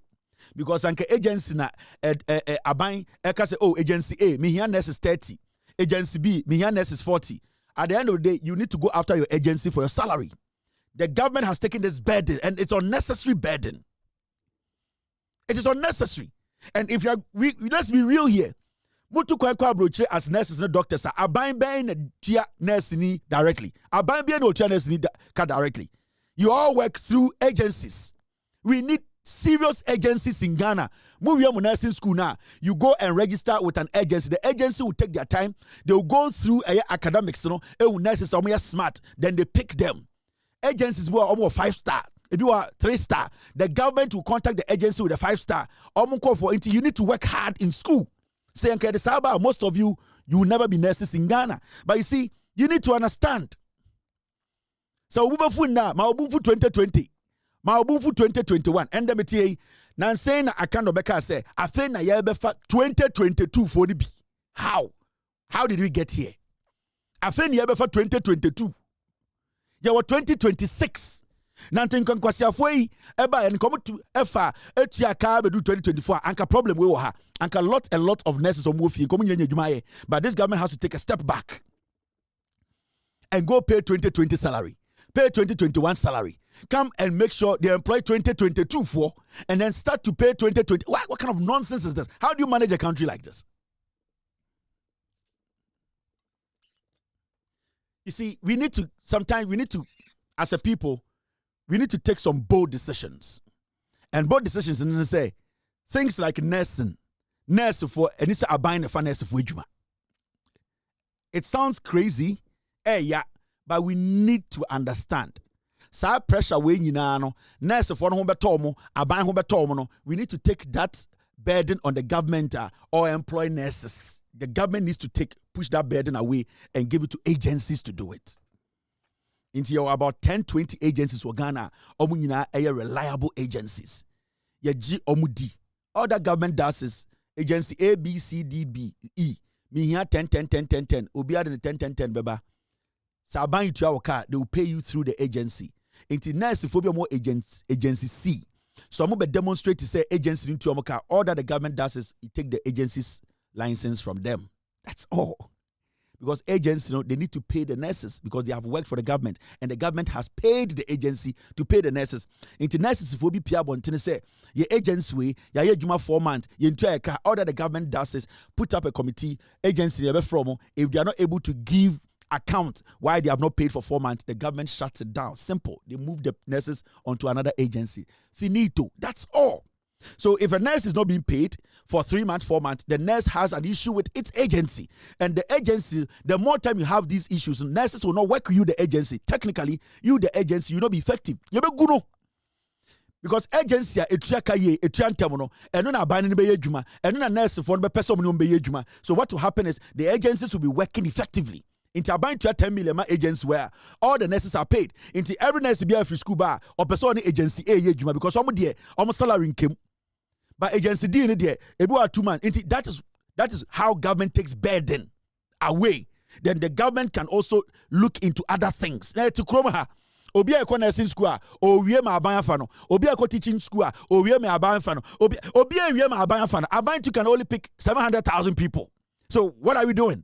because anke agency na a buying say, oh, agency A, me here nurse is 30, agency B, me here nurse is 40. At the end of the day, you need to go after your agency for your salary. The government has taken this burden, and it's unnecessary burden. It is unnecessary. And if let's be real here. Mutu kwa broche as nurses and doctors are buying tia nurse ni directly. Buying no tia nurse ni directly. You all work through agencies. We need serious agencies in Ghana. Nursing school now. You go and register with an agency. The agency will take their time. They will go through academics. Nurses are smart. Then they pick them. Agencies were almost 5-star. If you are 3-star, the government will contact the agency with a 5-star. You need to work hard in school. Say, most of you will never be nurses in Ghana. But you see, you need to understand. So, we have 2020. Maobunfu 2021 endemiti na say na akando beka say afen na ye befa 2022 for the how did we get here? Afen ye befa 2022 ye were 2026 na ntenkan kwasiafo yi eba en come to efa etia ka be do 2024 anka problem we ha anka a lot of nurses on mofie come nyanya dwuma ye, but this government has to take a step back and go pay 2020 salary, pay 2021 salary. Come and make sure they employ 2022 for, and then start to pay 2020. What kind of nonsense is this? How do you manage a country like this? You see, sometimes we need to, as a people, we need to take some bold decisions. And bold decisions, and then say, things like nursing, nurse for, and it's a buying a finance for Juma. It sounds crazy, yeah, but we need to understand. Sa pressure we nyina no nurse for no ho beto mo aban ho beto mo no, we need to take that burden on the government or employ nurses. the government needs to push that burden away and give it to agencies to do it. Into about 10-20 agencies for Ghana, omunyina reliable agencies. Yaji omudi. All that government does is agency A, B, C, D, B, E. Me here 10, 10, 10, 10, 10. Obiya de 10, 10, 10, beba. Saban you to our car, they will pay you through the agency. Into nurse phobia more agency C. So I'm going to demonstrate to say agency into your car. All that the government does is you take the agency's license from them. That's all. Because agents, they need to pay the nurses because they have worked for the government, and the government has paid the agency to pay the nurses. Into nurses, if we be Pia Bontini say, your agency, your Juma 4 months, your entire car, all that the government does is put up a committee, agency, if they are not able to give account why they have not paid for 4 months, the government shuts it down. Simple. They move the nurses onto another agency. Finito. That's all. So if a nurse is not being paid for 3 months, 4 months, the nurse has an issue with its agency. And the agency, the more time you have these issues, nurses will not work with you, the agency. Technically, you, the agency, you not be effective. You be good. Because agency, and nurse for so what will happen is the agencies will be working effectively. Into a 10 million agents where all the nurses are paid. Into every nurse be a free school bar or person agency A because almost salary came. But agency D in there, about 2 months. That is how government takes burden away. Then the government can also look into other things. Now to Kroma, Obi a nursing school, or we ma aban fano. Obi a teaching school, or we ma aban fano. Obi a ma aban fano. Aban you can only pick 700,000 people. So what are we doing?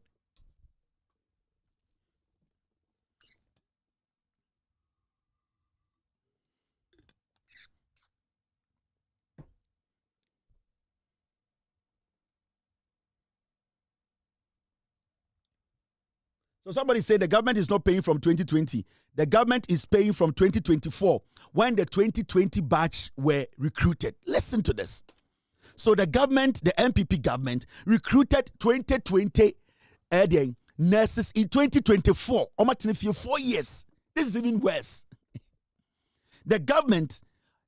So somebody said the government is not paying from 2020. The government is paying from 2024 when the 2020 batch were recruited. Listen to this. So the government, the MPP government, recruited 2020 nurses in 2024. 4 years. This is even worse. The government,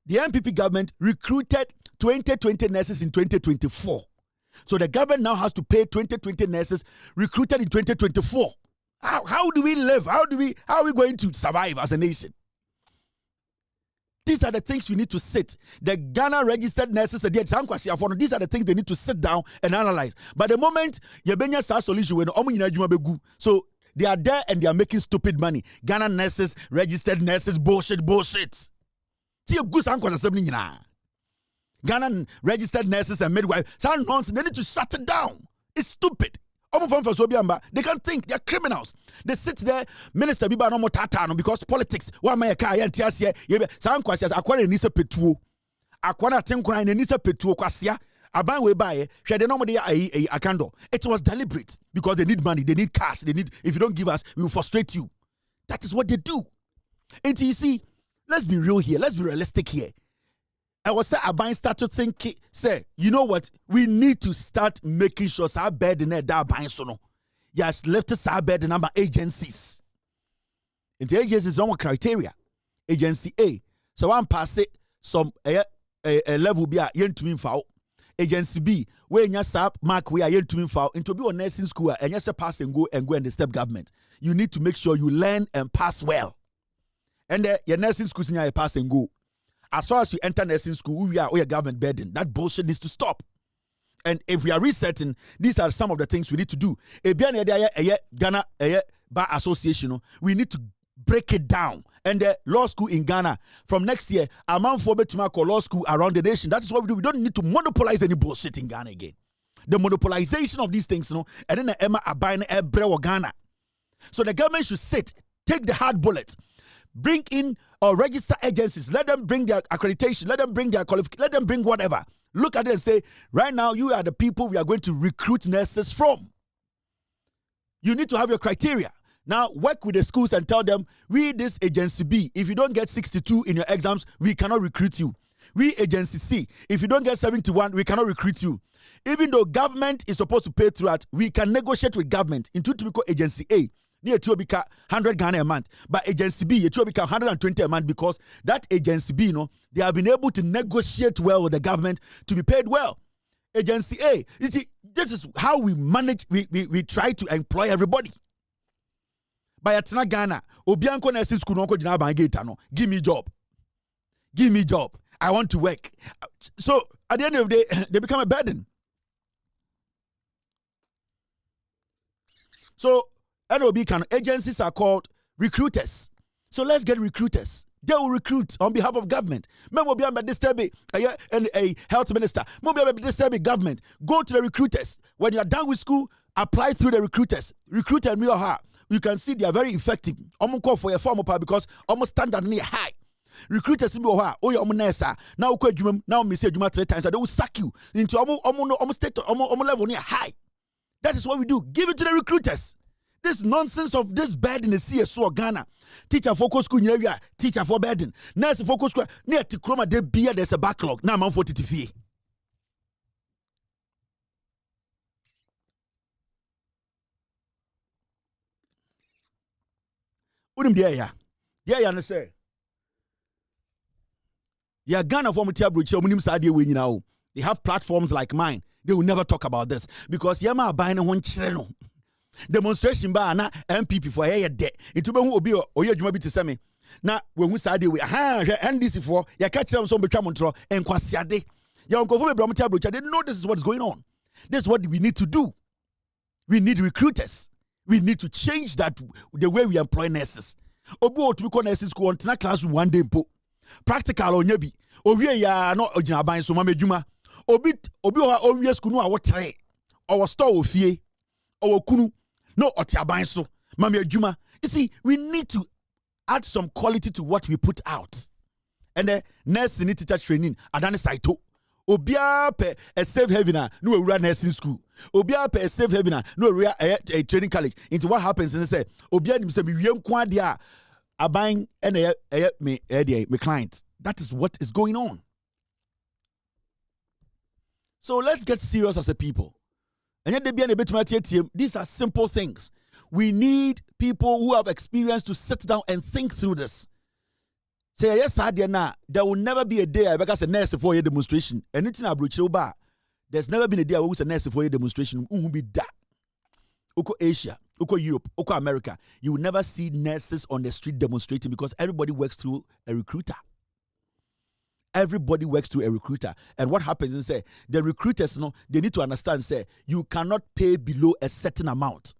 the MPP government, recruited 2020 nurses in 2024. So the government now has to pay 2020 nurses recruited in 2024. How do we live? How are we going to survive as a nation? These are the things we need to sit. The Ghana registered nurses, these are the things they need to sit down and analyze. But the moment Yebenya sa solution when so they are there and they are making stupid money. Ghana nurses, registered nurses, bullshit. Ghana registered nurses and midwives, sound nonsense. They need to shut it down. It's stupid. They can't think. They're criminals. They sit there, Minister Biba no more tatano because politics. One my car and tiasia. Some questions. Aquana nisa petuo. Aquana tenkuna nisa petuo kwasia. Aban we buy. Share the normal day a candle. It was deliberate because they need money. They need cash. They need. If you don't give us, we will frustrate you. That is what they do. And you see, let's be real here. Let's be realistic here. I was say Aban start to think, say, you know what? We need to start making sure our bed in that Aban so no. Yes, left us our bed in number agencies. And the agencies on criteria. Agency A. So one pass it some a level be a yen to me foul. Agency B, where your sap mark we are yen to me foul into be on nursing school and yes, pass and go in the step government. You need to make sure you learn and pass well. And your nursing school you pass and go. As far as you enter nursing school, we are government burden. That bullshit needs to stop. And if we are resetting, these are some of the things we need to do. Ghana Bar Association, we need to break it down. And the law school in Ghana, from next year, amount for Betumako law school around the nation. That is what we do. We don't need to monopolize any bullshit in Ghana again. The monopolization of these things, and then the Emma Abine Ebre Ghana. So the government should sit, take the hard bullet. Bring in or register agencies. Let them bring their accreditation. Let them bring their qualification. Let them bring whatever. Look at it and say, right now, you are the people we are going to recruit nurses from. You need to have your criteria. Now, work with the schools and tell them, we, this agency B, if you don't get 62 in your exams, we cannot recruit you. We, agency C, if you don't get 71, we cannot recruit you. Even though government is supposed to pay throughout, we can negotiate with government. Into typical agency A, near to be 100 Ghana a month, but agency B, it will become 120 a month because that agency B, they have been able to negotiate well with the government to be paid well. Agency A, you see, This is how we manage, we try to employ everybody. By Atina Ghana, Obianko Nursing School, Nonko Jinaba Gaetano, give me job. Give me job. I want to work. So at the end of the day, they become a burden. So NOB agencies are called recruiters. So let's get recruiters. They will recruit on behalf of government. Remember, be a health minister. Maybe government. Go to the recruiters. When you are done with school, apply through the recruiters. Recruiter me or her. You can see they are very effective. I'm call for a form because almost standard near high. Recruiters me or her. Oh, you're nessa. Now now me say 3 times. They will suck you into almost level near high. That is what we do. Give it to the recruiters. This nonsense of this burden is CSO Ghana. Teacher focus school area, teacher for burden. Nurse focus school near Tikroma de beer, there's a backlog. Now I'm 40 fee. Udim dia ya say. Yeah, Ghana for munim they have platforms like mine. They will never talk about this because yama buying one channel. Demonstration ba na MPP for here de. Itu be hu obi oye adwuma bi te se me. Na we hu saade we NDC for ya ka kire so betwa montro enkwasiade. Ya onkofo be bro mtia they know this is what is going on. This is what we need to do. We need recruiters. We need to change that the way we employ nurses. Obi o to be nurses school on classroom one day mpo. Practical onya bi. Owie ya no ogina ban so mamedwuma. Obi o onwie school no a wo tre. O store ofie. O kunu. No otiaban so. Mami adwuma. You see, we need to add some quality to what we put out. And the nurse need teacher training. Adane saito. Obia pe a safe haven no ewura nursing school. Obia pe a safe haven no ewura a training college. Into what happens and say obia nim say me wie nko ade a aban e me client. That is what is going on. So let's get serious as a people. These are simple things. We need people who have experience to sit down and think through this. Say yes, there will never be a day because a nurse for a demonstration. Anything about there's never been a day where a nurse for a demonstration. Be that. Oko Asia, Oko Europe, Oko America. You will never see nurses on the street demonstrating because everybody works through a recruiter. Everybody works through a recruiter. And what happens is say the recruiters they need to understand say you cannot pay below a certain amount.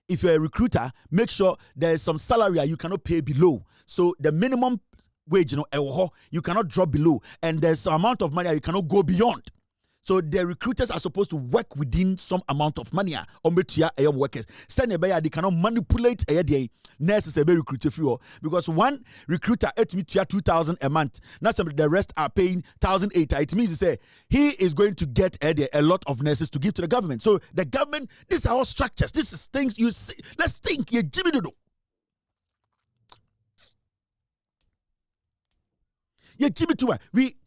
If you're a recruiter, make sure there is some salary you cannot pay below. So the minimum wage, you cannot drop below. And there's some amount of money you cannot go beyond. So the recruiters are supposed to work within some amount of money. Workers. They cannot manipulate a nurses recruiter because one recruiter me 2,000 a month. Now the rest are paying 1,800. It means he is going to get a lot of nurses to give to the government. So the government, these are all structures. This is things you see. Let's think. You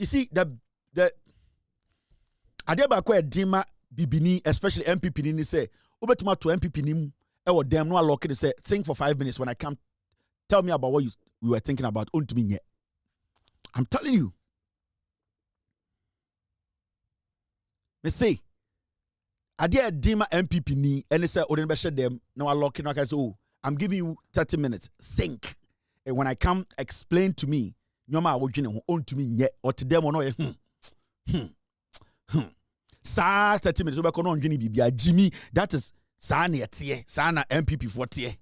see the Adeba kwa dima bibini, especially MPP ni say, ubetuma to MPP ni ewo dem no alloc say think for 5 minutes when I come tell me about what you were thinking about Wontumi nye. I'm telling you. Me say Adea dima MPP ni and say odin be share them no alloc no can say oh I'm giving you 30 minutes think and when I come explain to me nyoma wo dwene ho Wontumi nye or to them no Sa 30 minutes we no ndwene bibia Jimmy that is sa na etie sa na MPP for tie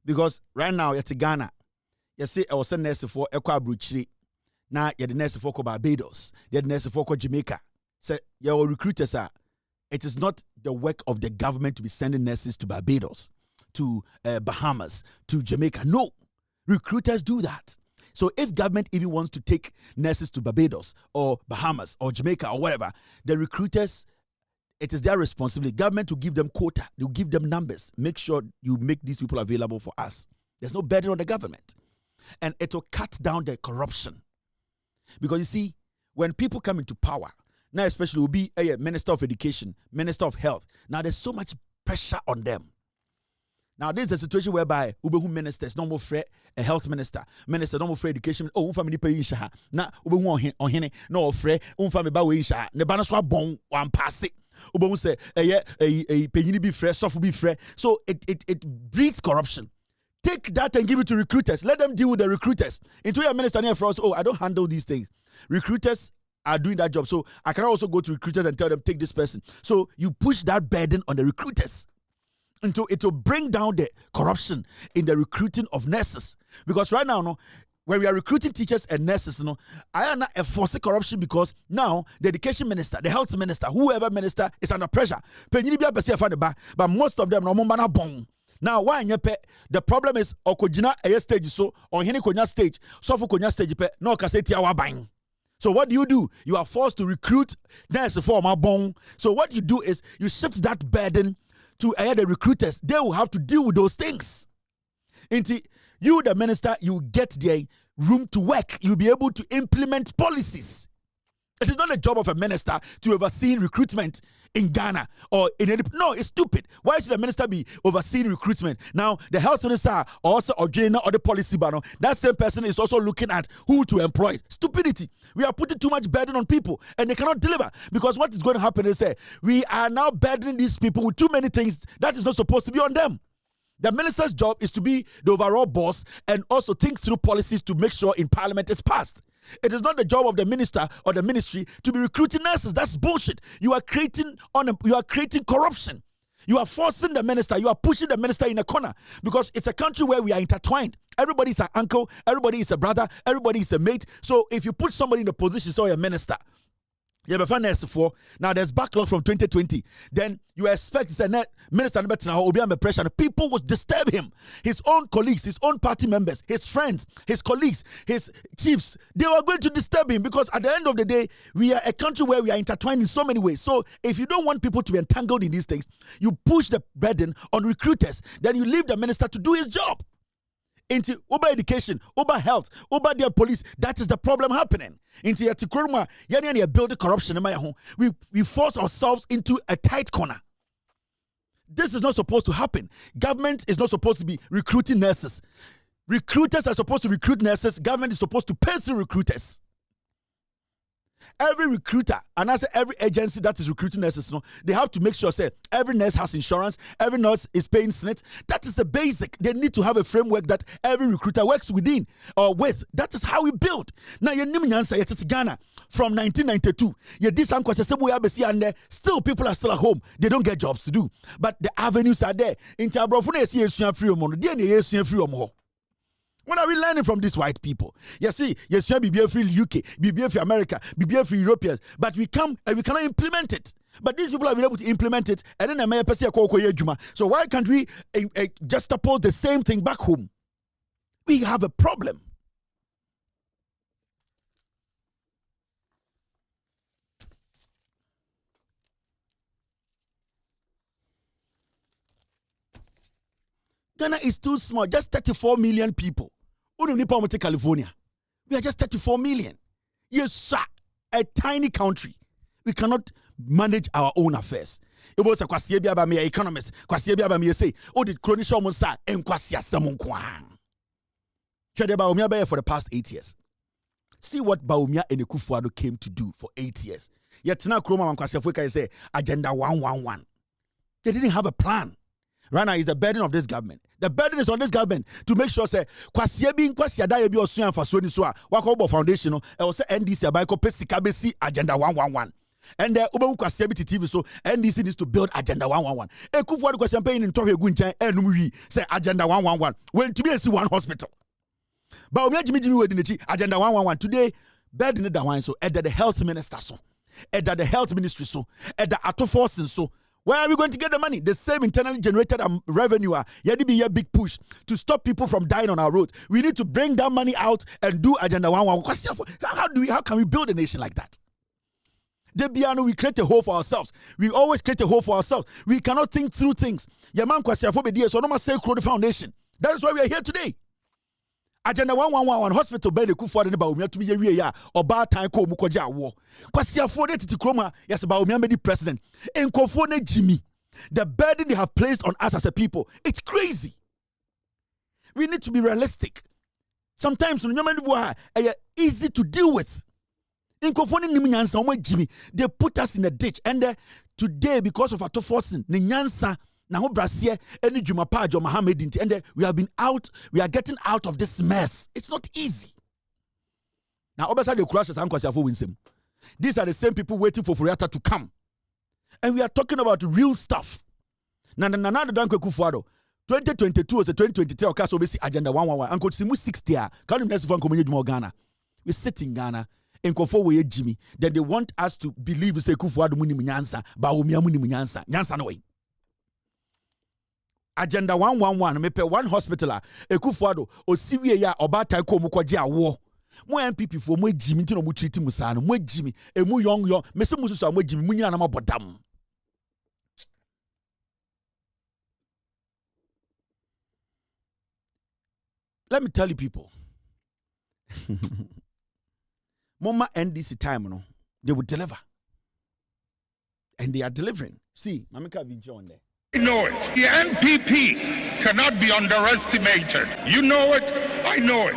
because right now yet Ghana you see I was a nurse for ekwa abrochire na you the nurse for Barbados you the nurse for Jamaica say your recruiters are it is not the work of the government to be sending nurses to Barbados to Bahamas to Jamaica. No, recruiters do that. So if government even wants to take nurses to Barbados or Bahamas or Jamaica or whatever, the recruiters, it is their responsibility. Government to give them quota, to give them numbers. Make sure you make these people available for us. There's no burden on the government. And it will cut down the corruption. Because you see, when people come into power, now especially will be a Minister of Education, Minister of Health. Now there's so much pressure on them. Now, this is a situation whereby Ubehu ministers, no more afraid a health minister, no more afraid education. Oh, family pay insha. Na Ubehu on hene, no afraid, family bawe insha. Ne banaswa bon one pass it. Ubehu say, a penny be fresh, soft be fresh. So it breeds corruption. Take that and give it to recruiters. Let them deal with the recruiters. Into your minister here for us. Oh, I don't handle these things. Recruiters are doing that job. So I can also go to recruiters and tell them, take this person. So you push that burden on the recruiters. Into it will bring down the corruption in the recruiting of nurses. Because right now, no, when we are recruiting teachers and nurses, no, I am not enforcing corruption because now the education minister, the health minister, whoever minister is under pressure. But most of them, no man bon. Now, why the problem is okojina a stage so on hini konya stage, so for konya stage pe no kaseti awa bang. So what do? You are forced to recruit nurses for my bon. So what you do is you shift that burden to the recruiters. They will have to deal with those things. Into you, the minister, you get the room to work. You'll be able to implement policies. It is not the job of a minister to oversee recruitment in Ghana or in any. No, it's stupid. Why should the minister be overseeing recruitment? Now, the health minister also or the policy banner, that same person is also looking at who to employ. Stupidity. We are putting too much burden on people and they cannot deliver because what is going to happen is we are now burdening these people with too many things that is not supposed to be on them. The minister's job is to be the overall boss and also think through policies to make sure in parliament it's passed. It is not the job of the minister or the ministry to be recruiting nurses. That's bullshit. You are creating corruption. You are forcing the minister. You are pushing the minister in a corner because it's a country where we are intertwined. Everybody is an uncle. Everybody is a brother. Everybody is a mate. So if you put somebody in the position, so you're a minister, now there's backlog from 2020. Then you expect the minister will be under pressure. People will disturb him. His own colleagues, his own party members, his friends, his colleagues, his chiefs, they were going to disturb him because at the end of the day, we are a country where we are intertwined in so many ways. So if you don't want people to be entangled in these things, you push the burden on recruiters. Then you leave the minister to do his job. Into over education, over health, over their police. That is the problem happening. Into Yatikuruma, yani build corruption in my home. We force ourselves into a tight corner. This is not supposed to happen. Government is not supposed to be recruiting nurses. Recruiters are supposed to recruit nurses. Government is supposed to pay through recruiters. Every recruiter and as every agency that is recruiting nurses, they have to make sure every nurse has insurance, every nurse is paying SNIT. That is the basic. They need to have a framework that every recruiter works within or with. That is how we build. Now, Ghana from 1992. And still people are still at home. They don't get jobs to do. But the avenues are there. What are we learning from these white people? You see, yes, we be free UK, be free America, be free Europeans, but we come and we cannot implement it. But these people have been able to implement it, and then I so why can't we just oppose the same thing back home? We have a problem. Ghana is too small, just 34 million people. California. We are just 34 million. Yes, sir. A tiny country. We cannot manage our own affairs. It was a kwasiebia ba me economist. Kwasiebia ba me say, oh, the chronisha monsa en kwasia samon kwan. Chede Baumia be for the past 8 years. See what Baumia and Ekufuado came to do for 8 years. Yet now Kroma and Kwasiafuka say Agenda 111. They didn't have a plan. Right now is the burden of this government. The burden is on this government to make sure say kwasiada yebi osuan faso ni so a wakobo foundation no e wo say NDC abaiko pesika besi Agenda 111. And the Ubewu kwasiabi TV so NDC needs to build Agenda 111. Ekufuado kwasiampain in Tohwe Gunchen enum wi say Agenda 111 when to be see one hospital. But omi jimi we di Agenda 111 today burden that one so at the health minister so at the health ministry so at the autoforcing so. Where are we going to get the money? The same internally generated revenue. Yadi be a big push to stop people from dying on our roads. We need to bring that money out and do Agenda 111. How can we build a nation like that? We create a hole for ourselves. We always create a hole for ourselves. We cannot think through things. Yaman kwasiafo so no must say the foundation. That is why we are here today. Agenda 111 hospital bed Ekufuado ne Baumia to be ya or bad time ko mukoja war. Kwasiafo de titi kroma yes Baumia be the president. Enkofo ne Jimmy. The burden they have placed on us as a people, it's crazy. We need to be realistic. Sometimes easy to deal with. They put us in a ditch, and today, because of our forcing, and we have been out, we are getting out of this mess. It's not easy. Now, these are the same people waiting for Furiata to come. And we are talking about real stuff. Now, 2022 or 2023, or agenda 111. Uncle Simu 60. Can you next one community Ghana? We sit in Ghana. In Kofo Jimmy, then they want us to believe we say Kufuado muni munyansa, ba umia muni munyansa, nyansa no way. Agenda 111, mepe one hospital, Kufuado, o siwe ya obata ko mukwaje awo. Mo MPP for mo Jimmy tino mu treat musano, mo Jimmy, e mu young, mese musu so mo Jimmy munyina na mabodam. Let me tell you people. Mama NDC time, no, they will deliver. And they are delivering. See, Mamika Vinci on there. You know it. The NPP cannot be underestimated. You know it, I know it.